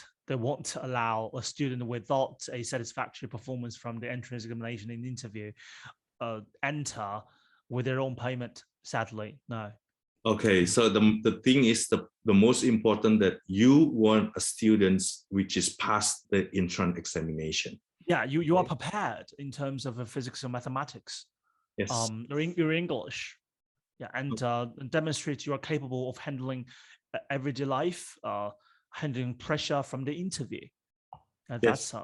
allow a student without a satisfactory performance from the entrance examination and interview enter with their own payment. Sadly, no. Okay, so the thing is the most important that you want a student which is past the entrance examination. Yeah, you are prepared in terms of physics and mathematics. Yes. Your English. Yeah, and demonstrate you are capable of handling everyday life, handling pressure from the interview. That's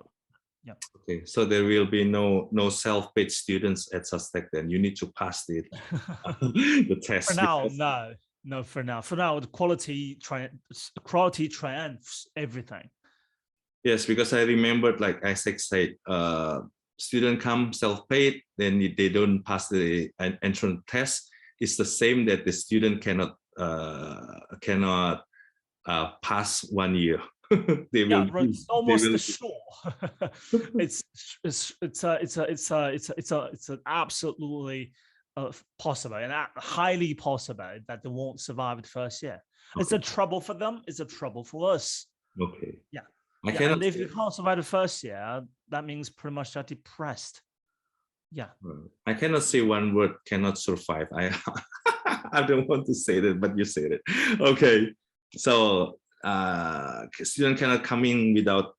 yeah. Okay, so there will be no self-paid students at SUSTech. Then you need to pass the test. For now, no. For now, the quality triumphs everything. Yes, because I remembered, like Isaac said, student come self-paid, then they don't pass the entrance test. It's the same that the student cannot pass 1 year. They will. Yeah, it's almost sure. It's an absolutely possible and highly possible that they won't survive the first year. Okay. It's a trouble for them. It's a trouble for us. Okay. Yeah. And if you can't survive the first year, that means pretty much they're depressed. Yeah. I cannot say one word, cannot survive. I don't want to say that, but you said it. Okay. So student cannot come in without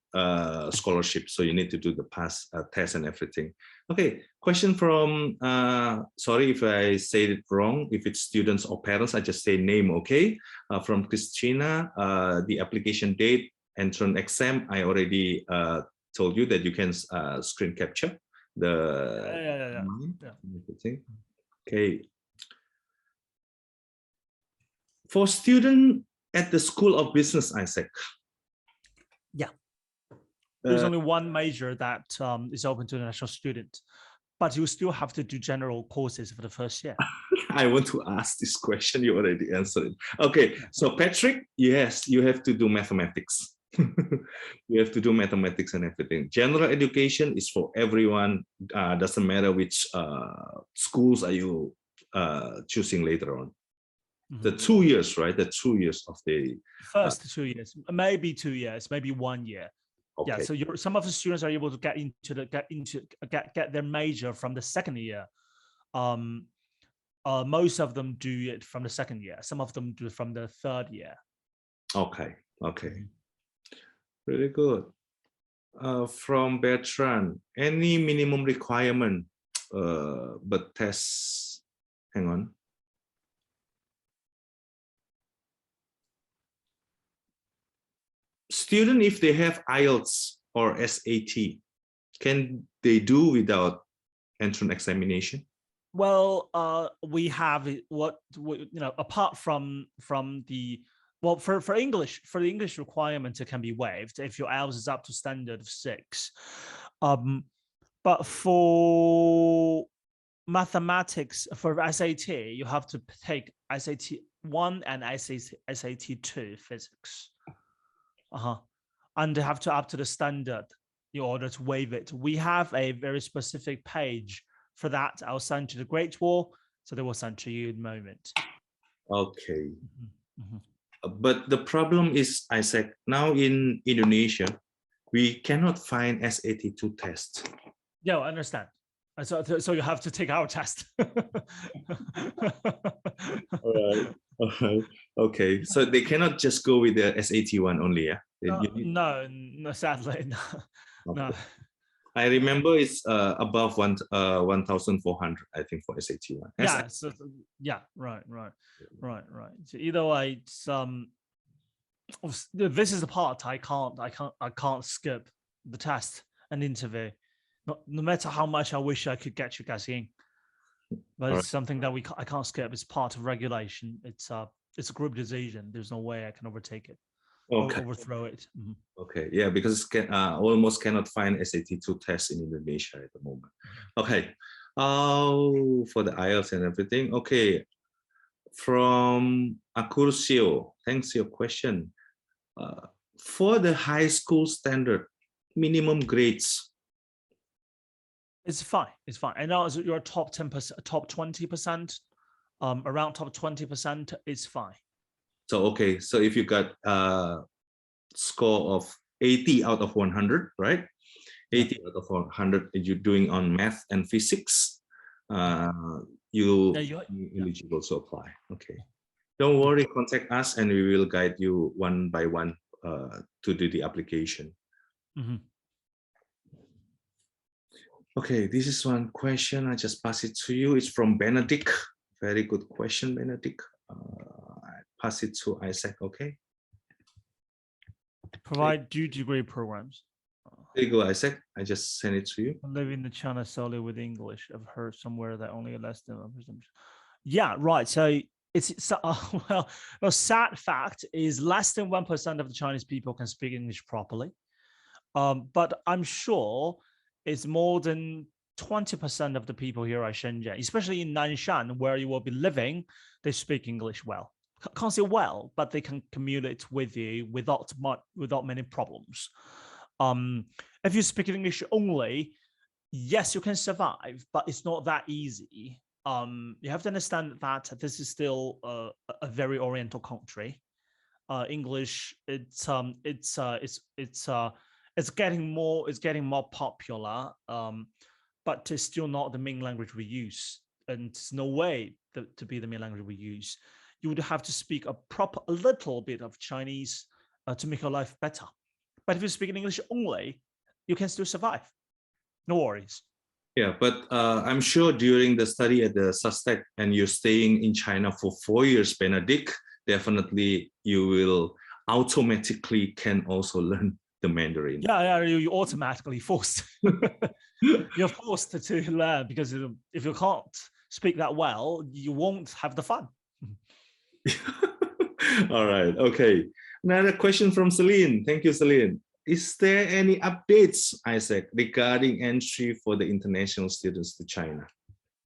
scholarship. So you need to do the pass test and everything. Okay. Question from, sorry if I say it wrong. If it's students or parents, I just say name, okay? From Christina, the application date, entrance exam, I already told you that you can screen capture the everything. Okay. For student at the School of Business, Isaac. Yeah. There's only one major that is open to international students, but you still have to do general courses for the first year. I want to ask this question. You already answered it. Okay. So Patrick, yes, you have to do mathematics. You have to do mathematics and everything. General education is for everyone. Doesn't matter which schools are you choosing later on. The 2 years, right? The 2 years of the first 2 years, maybe 2 years, maybe 1 year. okay. Yeah, so some of the students are able to get their major from the second year. Most of them do it from the second year. Some of them do it from the third year. Okay, okay. Really good. From Bertrand, any minimum requirement, but tests, hang on. Student, if they have IELTS or SAT, can they do without entrance examination? Well, we have apart from the for English, for the English requirement, it can be waived if your IELTS is up to standard of 6. But for mathematics, for SAT, you have to take SAT 1 and SAT 2 physics. And they have to up to the standard in order to waive it. We have a very specific page for that. I'll send to the Great Wall, so they will send to you in a moment. Okay. But the problem is, Isaac, now in Indonesia, we cannot find SAT 2 test. Yeah, I understand. So you have to take our test. All right. Okay. So they cannot just go with the SAT 1 only, yeah? No, sadly, no. Okay. No. I remember it's above 1,400, I think, for SAT 1. Yeah, yeah, right. So either way, it's this is the part I can't skip the test and interview. No matter how much I wish I could get you guys in, but it's something that I can't skip. It's part of regulation. It's a group decision. There's no way I can overtake it. Okay. Overthrow it. Okay, yeah, because almost cannot find SAT 2 tests in Indonesia at the moment. Okay, for the IELTS and everything. Okay, from Acursio, thanks for your question. For the high school standard, minimum grades. It's fine. It's fine. And now you're top 10%, top 20%, around top 20%, it's fine. So, okay, so if you got a score of 80 out of 100, right? 80 out of 100 you're doing on math and physics, you're eligible to apply. Okay. Don't worry, contact us and we will guide you one by one to do the application. Okay, this is one question. I just pass it to you. It's from Benedict. Very good question, Benedict. I pass it to Isaac, okay? Provide due degree programs. There you go, Isaac. I just sent it to you. Living in China solely with English. I've heard somewhere that only less than 1%. Yeah, right. So it's well, the sad fact is less than 1% of the Chinese people can speak English properly. But I'm sure it's more than 20% of the people here at Shenzhen, especially in Nanshan, where you will be living, they speak English well. Can't say well, but they can communicate with you without many problems. If you speak English only, yes, you can survive, but it's not that easy. You have to understand that this is still a very Oriental country. English, it's getting more popular, but it's still not the main language we use, and there's no way to be the main language we use. You would have to speak a little bit of Chinese to make your life better. But if you speak in English only, you can still survive. No worries. Yeah, but I'm sure during the study at the SUSTech and you're staying in China for 4 years, Benedict, definitely you will automatically can also learn the Mandarin. Yeah, you automatically forced. You're forced to learn, because if you can't speak that well, you won't have the fun. All right. Okay. Another question from Celine. Thank you, Celine. Is there any updates, Isaac, regarding entry for the international students to China?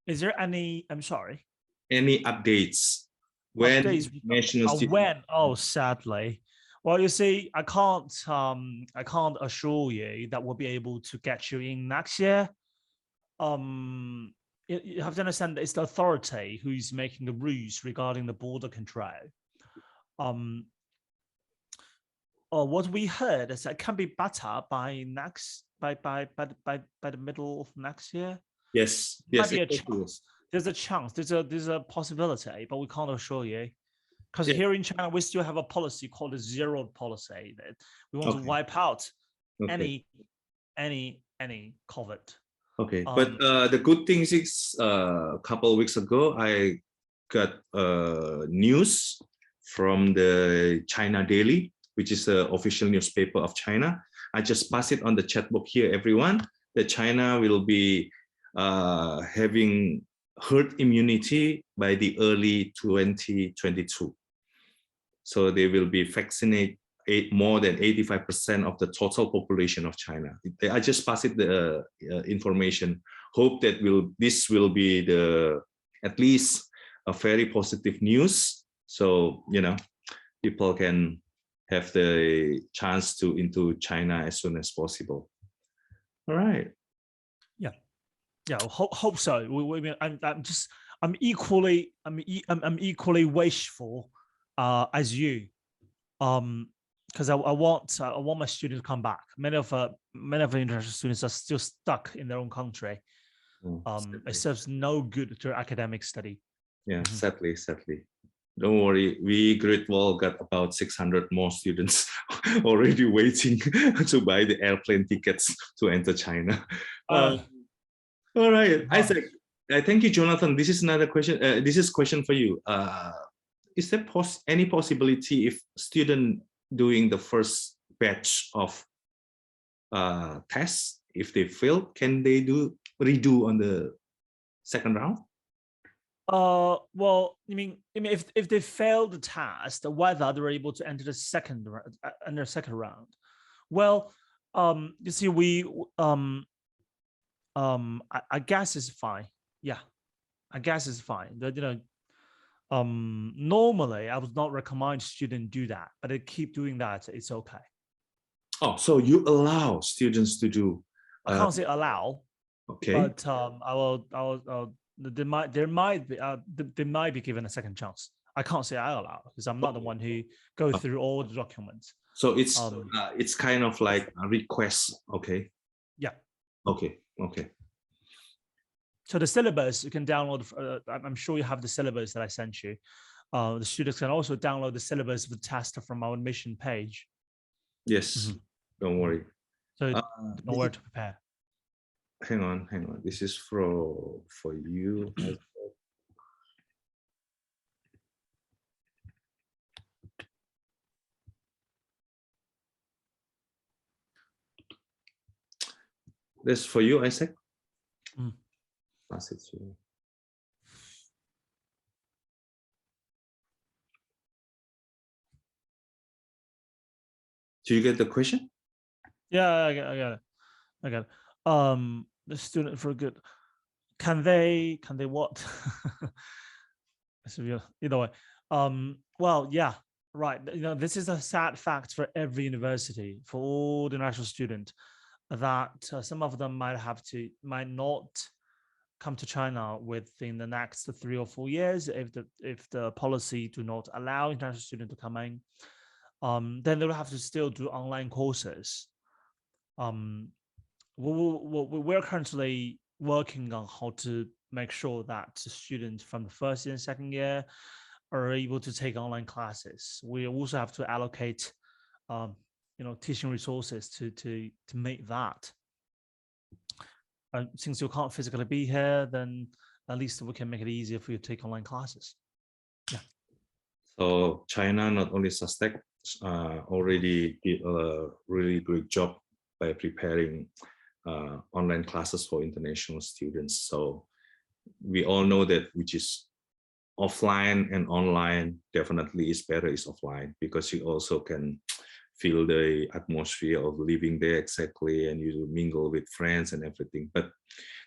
Is there any? I'm sorry. Any updates? When national students? When? Oh, sadly. Well, you see, I can't assure you that we'll be able to get you in next year. you have to understand that it's the authority who's making the rules regarding the border control. What we heard is that it can be better by the middle of next year. Yes, Might yes, be a exactly. chance. There's a chance. There's a possibility, but we can't assure you. Because Yeah. here in China, we still have a policy called the zero policy that we want to Okay. wipe out Okay. any COVID. Okay, but the good thing is a couple of weeks ago, I got news from the China Daily, which is the official newspaper of China. I just pass it on the chat box here, everyone, that China will be having herd immunity by the early 2022. So they will be vaccinate more than 85% of the total population of China. I just pass it the information. Hope that this will be at least a very positive news. So people can have the chance to into China as soon as possible. All right. Yeah. Hope so. I'm equally wishful as you. Because I want my students to come back. Many of the international students are still stuck in their own country. It serves no good to academic study. Yeah, sadly. Don't worry, we Great Wall got about 600 more students already waiting to buy the airplane tickets to enter China. All right, Isaac. Thank you, Jonathan. This is another question. This is a question for you. Is there any possibility if student doing the first batch of tests, if they fail, can they redo on the second round? Well, you mean if they fail the test, whether they're able to enter the second round? Well, you see, I guess it's fine. Yeah, I guess it's fine. Normally I would not recommend students do that, but they keep doing that. It's okay. Oh, so you allow students to do? I can't say allow. Okay. But they might be given a second chance. I can't say I allow because I'm not the one who goes through all the documents. So it's kind of like a request. Okay. Yeah. Okay. So the syllabus you can download. I'm sure you have the syllabus that I sent you. The students can also download the syllabus of the test from our admission page. Yes. Don't worry. So know where to prepare. Hang on. This is for you. This for you, Isaac. Pass it to you. Do you get the question? Yeah, I got it. The student for good. Can they what? Either way. Well, yeah, right. This is a sad fact for every university, for all the international students, that some of them might not come to China within the next 3 or 4 years if the policy do not allow international students to come in. Then they'll have to still do online courses. We're currently working on how to make sure that students from the first year and second year are able to take online classes. We also have to allocate, teaching resources to make that. Since you can't physically be here, then at least we can make it easier for you to take online classes. Yeah. So China, not only SUSTech, already did a really great job by preparing online classes for international students. So we all know that which is offline and online definitely is better is offline, because you also can feel the atmosphere of living there exactly, and you mingle with friends and everything. But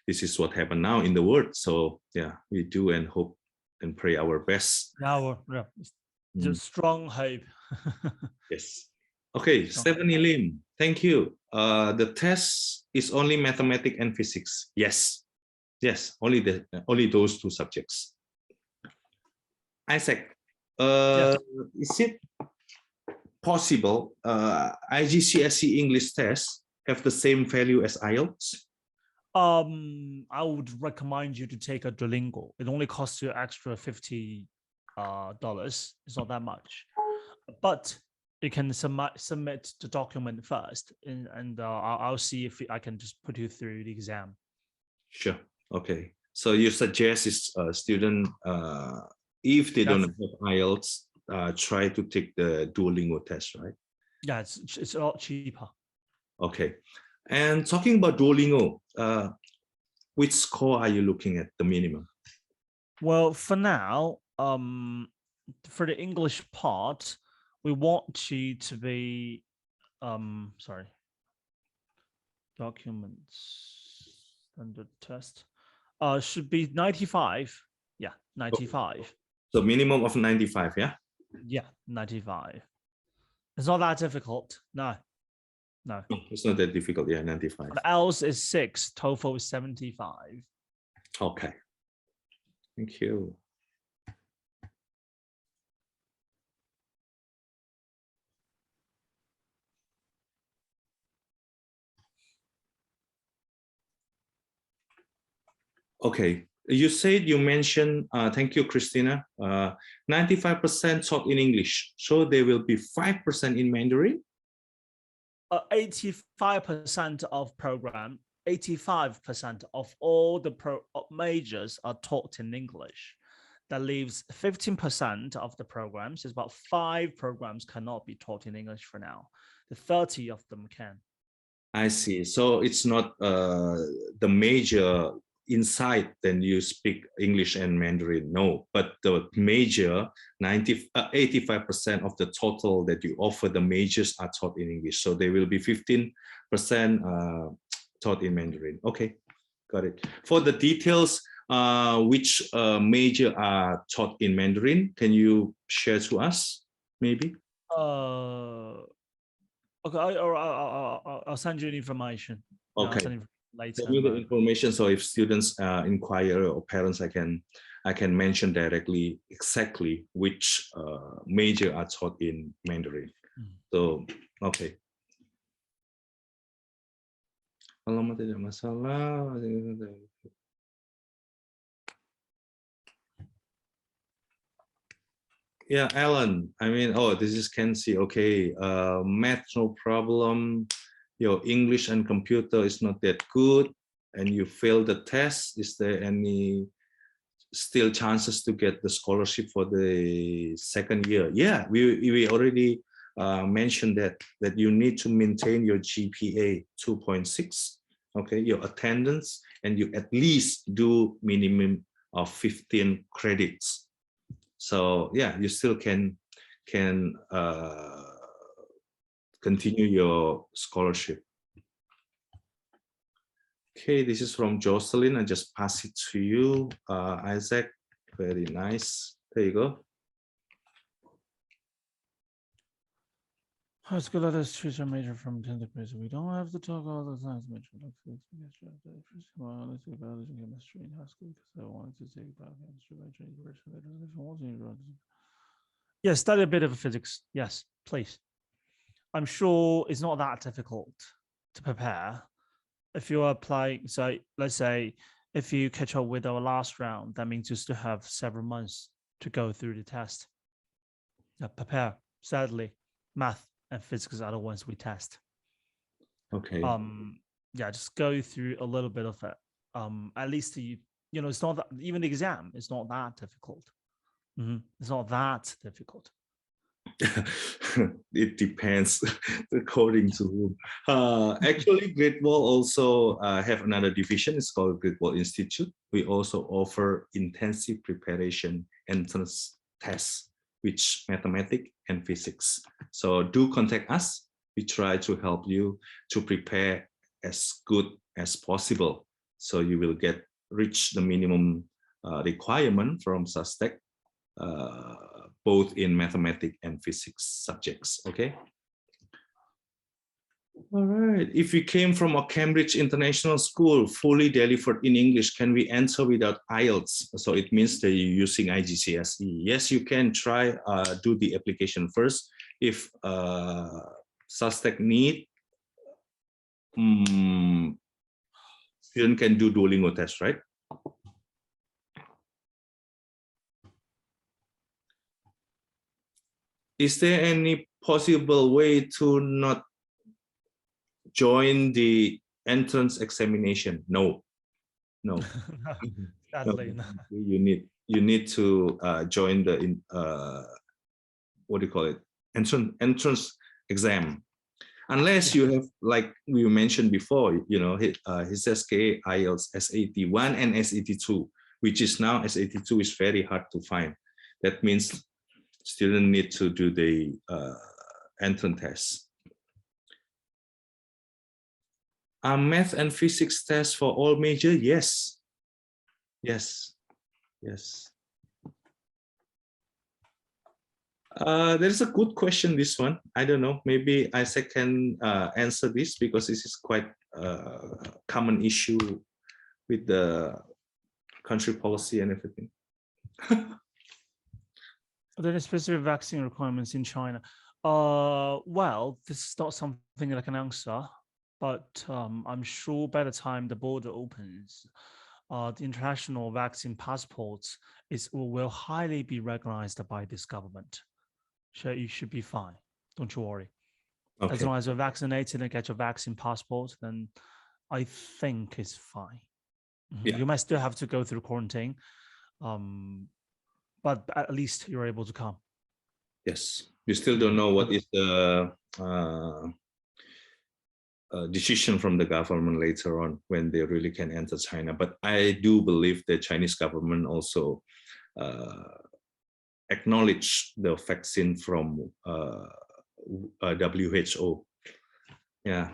this is what happened now in the world. So yeah, we do and hope and pray our best. Just strong hope. Yes. Okay, Stephanie Lim, thank you. The test is only mathematics and physics. Yes, Yes, only those two subjects. Isaac, Yes. is it possible IGCSE English test have the same value as IELTS? I would recommend you to take a Duolingo. It only costs you extra $50. It's not that much, but you can submit the document first, and I'll see if I can just put you through the exam. Sure. Okay. So you suggest is student if they don't have IELTS, try to take the Duolingo test, right? Yeah, it's a lot cheaper. Okay. And talking about Duolingo, which score are you looking at, the minimum? Well, for now, for the English part, we want you to be, sorry, documents standard test, should be 95. Yeah, 95. So minimum of 95, yeah? Yeah, 95. It's not that difficult. No. It's not that difficult, yeah, 95. But else is 6, TOEFL is 75. Okay. Thank you. Okay, you mentioned, thank you, Christina, 95% taught in English, so there will be 5% in Mandarin? 85% of program, 85% of all the majors are taught in English. That leaves 15% of the programs. There's about 5 programs cannot be taught in English for now. The 30 of them can. I see. So it's not the major inside, then you speak English and Mandarin. No, but the major 85% of the total that you offer, the majors are taught in English. So there will be 15% taught in Mandarin. Okay, got it. For the details, which major are taught in Mandarin, can you share to us, maybe? Okay, I'll send you the information. Okay. I'll send you later. Send me the information, so if students inquire or parents, I can mention directly exactly which major are taught in Mandarin. So okay. Kalau tidak masalah. Yeah, Alan. I mean, oh, this is Kenzie. Okay, math no problem. Your English and computer is not that good, and you failed the test. Is there any still chances to get the scholarship for the second year? Yeah, we already mentioned that you need to maintain your GPA 2.6. Okay, your attendance, and you at least do minimum of 15 credits. So yeah, you still can continue your scholarship. Okay, this is from Jocelyn. I just pass it to you, Isaac. Very nice. There you go. High school letters choose your major from 10th grade. We don't have to talk all the science major. Chemistry in high school because I wanted to take biochemistry major. Yeah, study a bit of physics. Yes, please. I'm sure it's not that difficult to prepare. If you are applying, so let's say if you catch up with our last round, that means you still have several months to go through the test. Prepare. Sadly, math and physics are the ones we test. Okay. Yeah, just go through a little bit of it. At least you know, it's not that, even the exam, it's not that difficult. It's not that difficult. It depends according to whom. Actually, Great Wall also have another division. It's called Great Wall Institute. We also offer intensive preparation entrance tests, which mathematics and physics. So do contact us. We try to help you to prepare as good as possible, so you will reach the minimum requirement from SUSTech, both in mathematics and physics subjects. Okay. All right. If we came from a Cambridge International School, fully delivered in English, can we enter without IELTS? So it means that you're using IGCSE. Yes, you can try, do the application first. If SUSTech need, student can do Duolingo test, right? Is there any possible way to not join the entrance examination? No. Sadly, no. You need to join the what do you call it, entrance exam, unless you have, like we mentioned before, you know, his SK, IELTS, SAT1 and SAT2, which is now SAT2 is very hard to find. That means students need to do the entrance test. Are math and physics tests for all major? Yes. There's a good question, this one. I don't know, maybe Isaac can answer this, because this is quite a common issue with the country policy and everything. Are there any specific vaccine requirements in China? Well, this is not something that I can answer, but I'm sure by the time the border opens, the international vaccine passports will highly be recognized by this government. So you should be fine. Don't you worry. Okay. As long as you're vaccinated and get your vaccine passport, then I think it's fine. Yeah. You might still have to go through quarantine, but at least you're able to come. Yes, you still don't know what is the decision from the government later on when they really can enter China. But I do believe the Chinese government also acknowledge the vaccine from WHO. Yeah.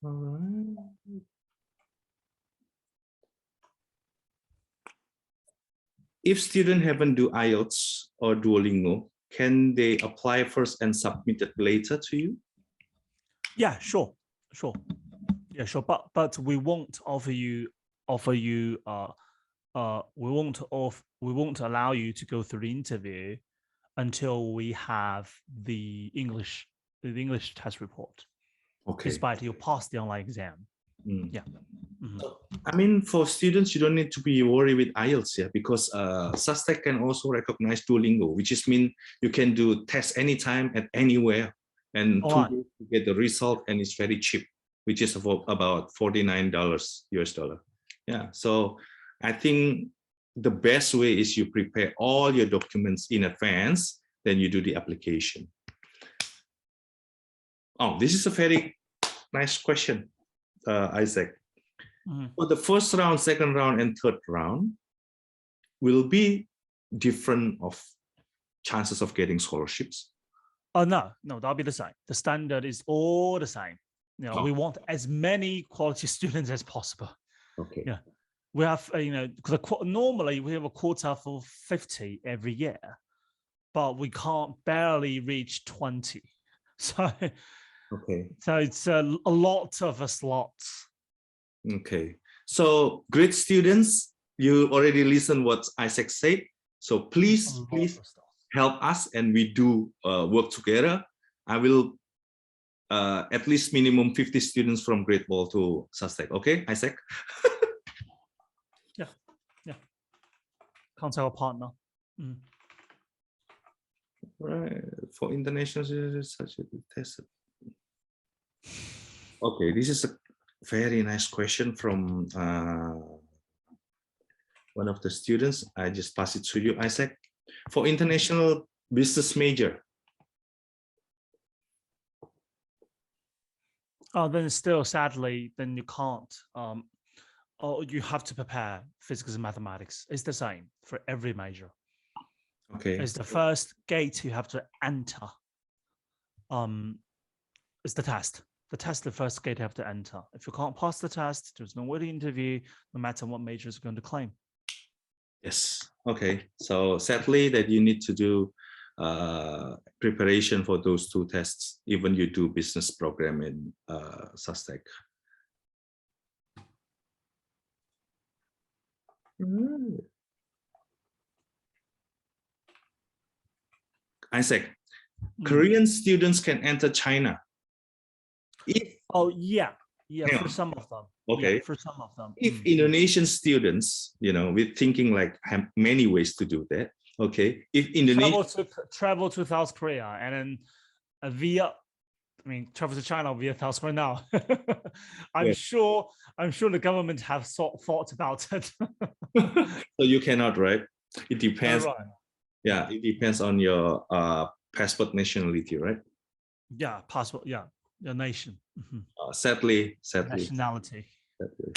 All right. If students haven't do IELTS or Duolingo, can they apply first and submit it later to you? Yeah, sure. Yeah, sure. But we won't offer you we won't allow you to go through the interview until we have the English test report. Okay. Despite you pass the online exam. Yeah. I mean, for students, you don't need to be worried with IELTS, yeah, because SUSTech can also recognize Duolingo, which is mean you can do tests anytime at anywhere, and to get the result, and it's very cheap, which is about $49 US dollar. Yeah, so I think the best way is you prepare all your documents in advance, then you do the application. Oh, this is a very nice question, Isaac. For the first round, second round, and third round will be different of chances of getting scholarships. Oh, no, that'll be the same. The standard is all the same. You know, we want as many quality students as possible. Okay. Yeah, we have normally we have a quota for 50 every year, but we can't barely reach 20. So okay. So it's a lot of slots. Okay. So great students, you already listened what Isaac said. So please help us, and we do work together. I will at least minimum 50 students from Great Wall to SUSTech. Okay, Isaac? Yeah. Contact our partner. Right. For international such a test. Okay, this is a very nice question from one of the students. I just pass it to you, Isaac. For international business major. Then still, sadly, then you can't. Or you have to prepare physics and mathematics. It's the same for every major. Okay. It's the first gate you have to enter. It's the test. The test, the first gate you have to enter. If you can't pass the test, there's no way to interview, no matter what major is going to claim. Yes. Okay. So sadly, that you need to do preparation for those two tests, even you do business program in SUSTech. Isaac, Korean students can enter China. Yeah, Yeah. for some of them. Okay. Yeah, for some of them. If Indonesian students, we're thinking like have many ways to do that. Okay. If Indonesia travel to South Korea and then travel to China via South Korea now. I'm sure the government have thought about it. So you cannot, right? It depends. Right. Yeah, it depends on your passport nationality, right? Yeah, passport. Yeah, your nation. Sadly, nationality. Sadly.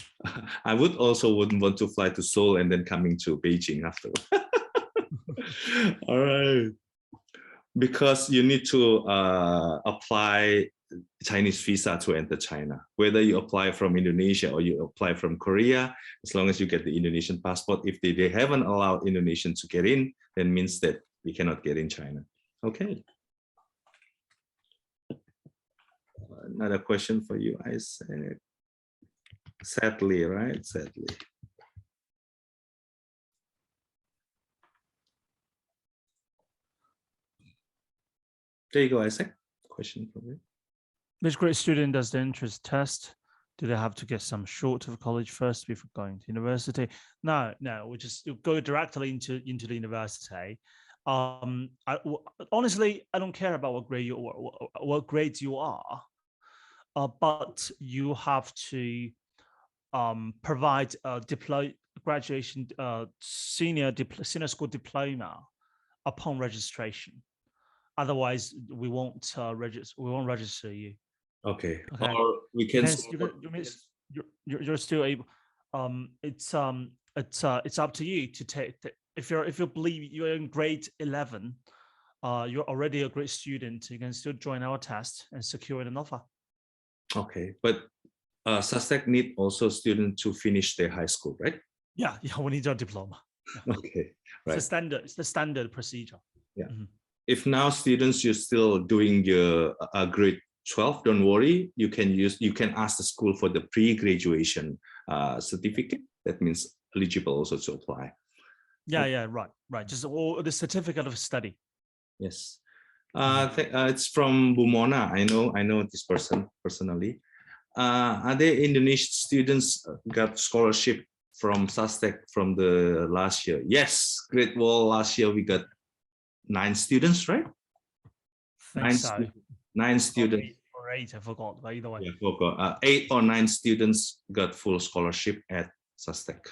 I wouldn't want to fly to Seoul and then coming to Beijing after. All right. Because you need to apply Chinese visa to enter China. Whether you apply from Indonesia or you apply from Korea, as long as you get the Indonesian passport, if they haven't allowed Indonesians to get in, then means that we cannot get in China. Okay. Another question for you, Isaac. Sadly, right? Sadly. There you go, Isaac. Question for you. Which grade student does the entrance test? Do they have to get some short of college first before going to university? No, we just go directly into the university. Honestly, I don't care about what grade you are, but you have to provide a graduation senior school diploma upon registration. Otherwise, we won't register you. Okay. Or we can. You're still able. It's up to you to take. If you believe you're in grade 11, you're already a great student. You can still join our test and secure an offer. Okay, but SUSTech need also students to finish their high school, right? Yeah, we need your diploma. Yeah. Okay, right. It's the standard procedure. Yeah. If now students you're still doing your grade 12, don't worry. You can ask the school for the pre-graduation certificate. That means eligible also to apply. Yeah, right. Just the certificate of study. Yes. It's from Bumona. I know this person personally. Are there Indonesian students got scholarship from SUSTech from the last year? Yes, Great Wall last year we got 9 students, right? Nine students. Or 8, I forgot. But either way. Yeah, forgot. 8 or 9 students got full scholarship at SUSTech.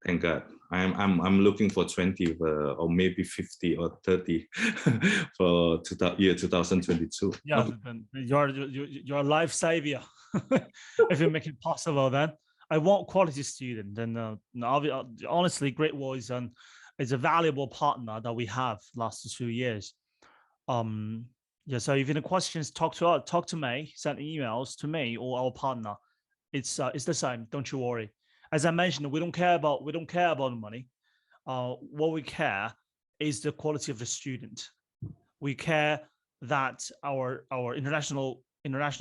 Thank God. I'm looking for 20 or maybe 50 or 30 for year 2022. Yeah, you're a life savior. If you make it possible, then I want quality student. Then honestly, Great Wall is a valuable partner that we have last 2 years. Yeah. So if you have questions, talk to me, send emails to me or our partner. It's the same. Don't you worry. As I mentioned, we don't care about the money. What we care is the quality of the student. We care that our international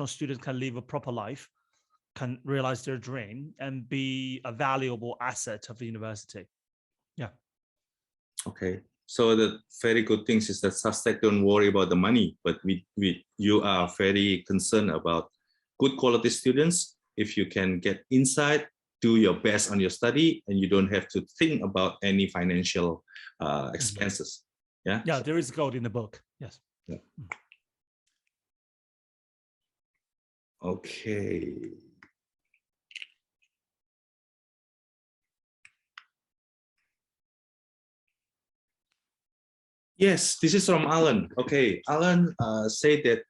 students can live a proper life, can realize their dream, and be a valuable asset of the university. Yeah. Okay. So the very good things is that SUSTech don't worry about the money, but you are very concerned about good quality students. If you can get inside, do your best on your study, and you don't have to think about any financial expenses. Yeah. Yeah, there is gold in the book. Yes. Yeah. Okay. Yes, this is from Alan. Okay, Alan said that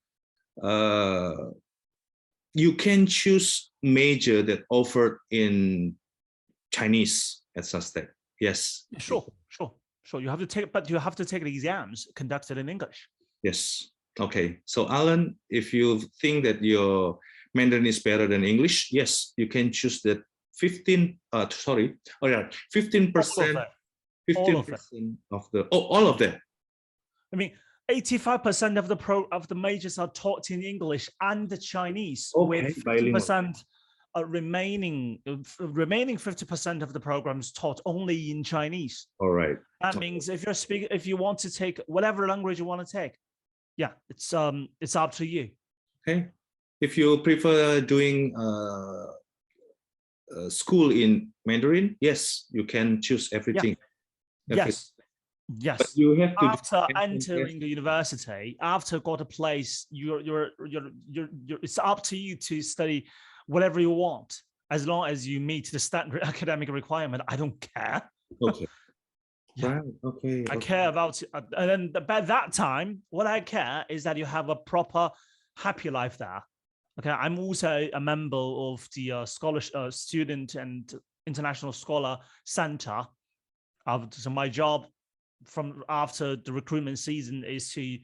you can choose major that offered in Chinese at SUSTech. Yes. Sure. You have to take, but you have to take the exams conducted in English. Yes. Okay. So Alan, if you think that your Mandarin is better than English, yes, you can choose that 15%. 15%. 15% of the all of that. I mean, 85% of the majors are taught in English and Chinese, Okay, with 50% bilingual. remaining 50% of the programs taught only in Chinese. All right. That means if you want to take whatever language you want to take, yeah, it's up to you. Okay. If you prefer doing school in Mandarin, yes, you can choose everything. Yes. Yes. But you have to after entering the university, after got a place, it's up to you to study whatever you want, as long as you meet the standard academic requirement. I don't care. Okay. Yeah. Right. Okay. I care about, and then by that time, what I care is that you have a proper, happy life there. Okay. I'm also a member of the Student and International Scholar Center. So my job from after the recruitment season is to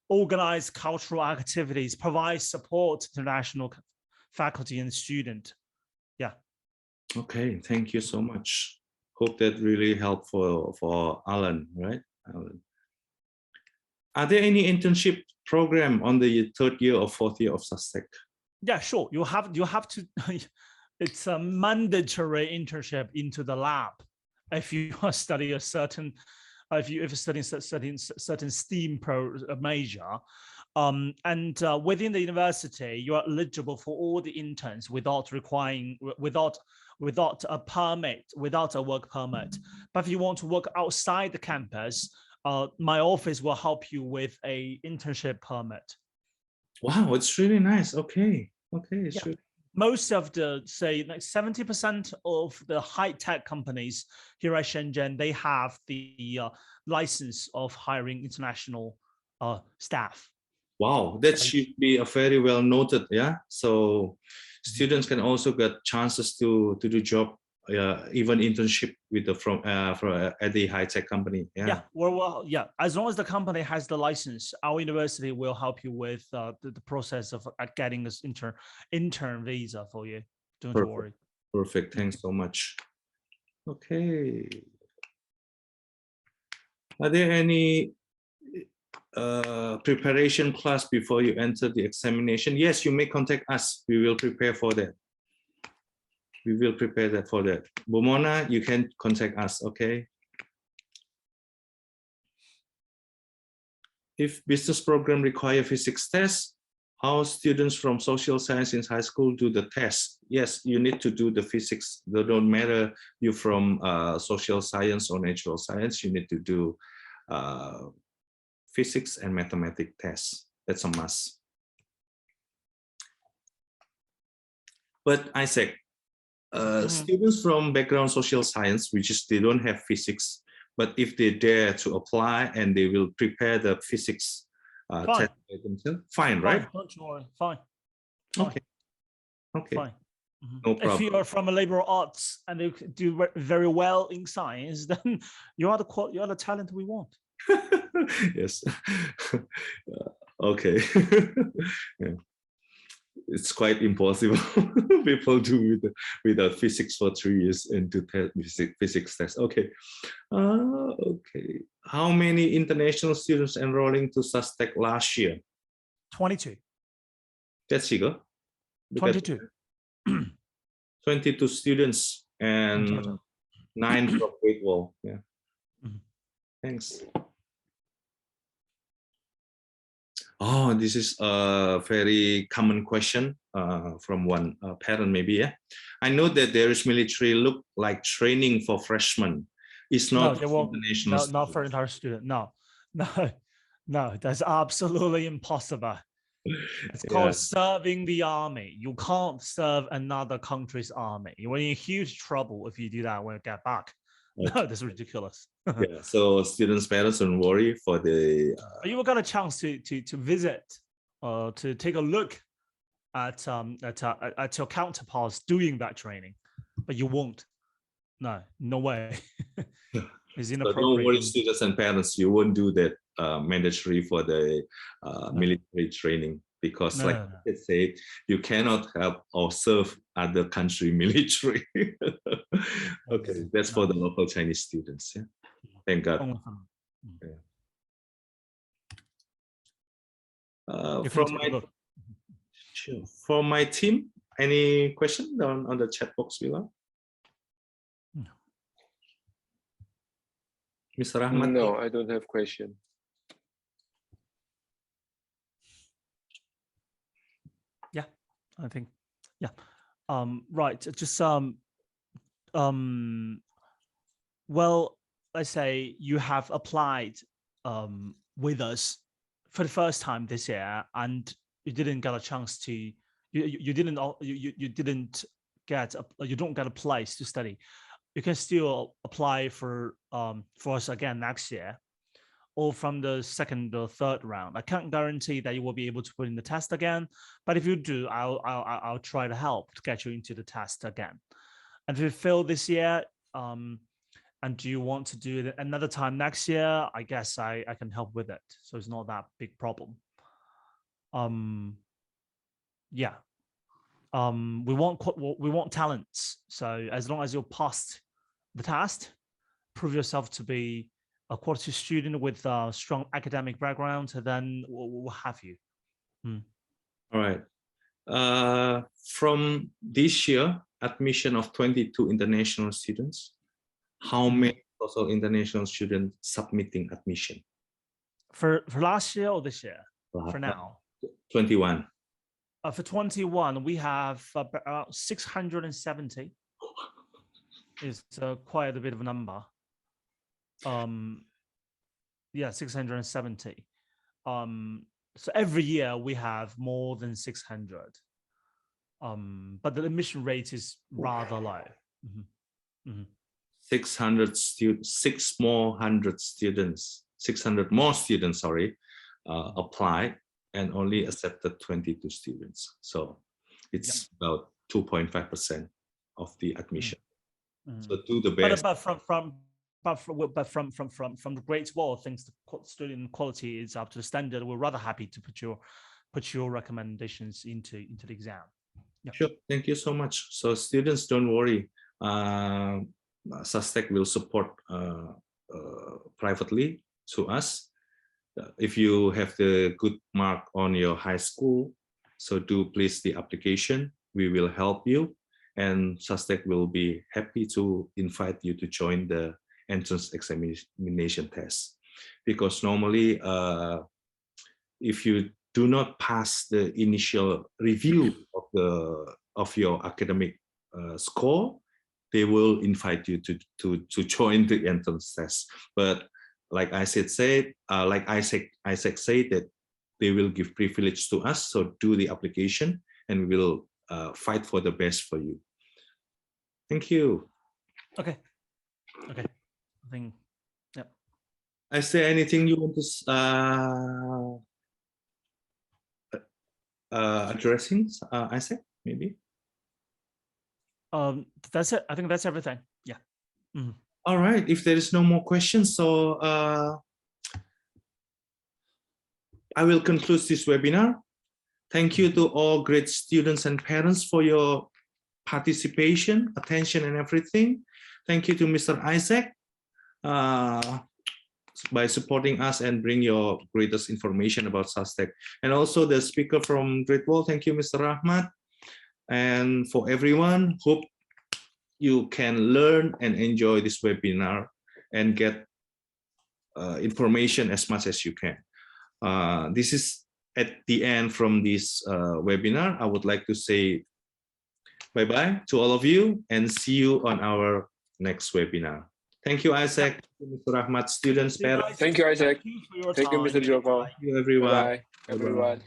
organize cultural activities, provide support to international faculty and student. Yeah. Okay, thank you so much. Hope that really helped for Alan, right? Alan. Are there any internship program on the 3rd year or 4th year of SUSTech? Yeah, sure. You have to. It's a mandatory internship into the lab if you study a certain. If you're studying certain STEAM major, and within the university, you are eligible for all the interns without a permit, without a work permit. But if you want to work outside the campus, my office will help you with a internship permit. Wow, it's really nice. Okay, it's really... Most of the, say, like 70% of the high-tech companies here at Shenzhen, they have the license of hiring international staff. Wow, that should be a very well noted, yeah? So students can also get chances to do job, even internship with at the high-tech company. Yeah. Well, as long as the company has the license, our university will help you with the process of getting this intern visa for you. Don't worry. Perfect. Thanks so much. Okay. Are there any preparation class before you enter the examination? Yes, you may contact us. We will prepare for that. We will prepare that for that. Bomona, you can contact us, okay? If business program require physics test, how students from social science in high school do the test? Yes, you need to do the physics. They don't matter you from social science or natural science, you need to do physics and mathematics tests. That's a must. But Isaac, students from background social science, which is they don't have physics, but if they dare to apply and they will prepare the physics test by themselves, fine, right? Don't worry, fine. Okay. Fine. No problem. If you are from a liberal arts and you do very well in science, then you are the talent we want. Yes. Okay. Yeah. It's quite impossible. People do without physics for 3 years and do physics test. Okay. Okay. How many international students enrolling to SUSTech last year? 22. That's figure. 22. 22 students and 9 from Great Wall. Yeah. Thanks. Oh, this is a very common question from one parent, maybe. Yeah, I know that there is military look like training for freshmen. It's not international. Not for entire student. No, that's absolutely impossible. It's called serving the army. You can't serve another country's army. You're in huge trouble if you do that when you get back. Okay. No, that's ridiculous. Yeah, so students' parents don't worry for the. You will get a chance to visit, to take a look at your counterparts doing that training, but you won't. No way. It's inappropriate. So don't worry, students and parents. You won't do that mandatory for the military training. Because like I said, you cannot help or serve other country military. Okay, that's for the local Chinese students. Yeah, thank God. Yeah. From my team, any question on the chat box below? No. Mr. Rahmat? No, I don't have question. Yeah, I think, yeah. Right, just well, let's say you have applied with us for the first time this year, and you didn't get a chance to, you don't get a place to study. You can still apply for us again next year, or from the second or third round. I can't guarantee that you will be able to put in the test again, but if you do, I'll try to help to get you into the test again. And if you fail this year, and do you want to do it another time next year, I guess I can help with it. So it's not that big problem. Yeah. We want talents. So as long as you passed the test, prove yourself to be a quality student with a strong academic background, then we'll have you. All right. From this year, admission of 22 international students, how many total international students submitting admission? For last year or this year? For now? 21. For 21, we have about 670. It's quite a bit of a number. Yeah, 670. So every year we have more than 600. But the admission rate is rather low. 600 more students, sorry, applied and only accepted 22 students. So it's about 2.5% of the admission. So do the best. But from the Great Wall, things the student quality is up to the standard. We're rather happy to put your recommendations into the exam. Yeah. Sure, thank you so much. So students, don't worry. SUSTech will support privately to us. If you have the good mark on your high school, so do please the application. We will help you, and SUSTech will be happy to invite you to join the entrance examination test. Because normally, if you do not pass the initial review of your academic score, they will invite you to join the entrance test. But like Isaac said, that they will give privilege to us. So do the application, and we'll fight for the best for you. Thank you. Okay. Okay. I think, yeah. Is there anything you want to addressing, Isaac? Maybe. That's it. I think that's everything. Yeah. All right. If there is no more questions, so I will conclude this webinar. Thank you to all great students and parents for your participation, attention, and everything. Thank you to Mr. Isaac by supporting us and bring your greatest information about SUSTech. And also the speaker from Great Wall. Thank you, Mr. Rahmat. And for everyone, hope you can learn and enjoy this webinar and get information as much as you can. This is at the end from this webinar. I would like to say bye-bye to all of you and see you on our next webinar. Thank you, Isaac. Thank you, Mr. Rahmat, students, parents. Thank you, Isaac. Thank you for your Thank you, time. Mr. Joko. Thank you, everyone. Bye, everyone.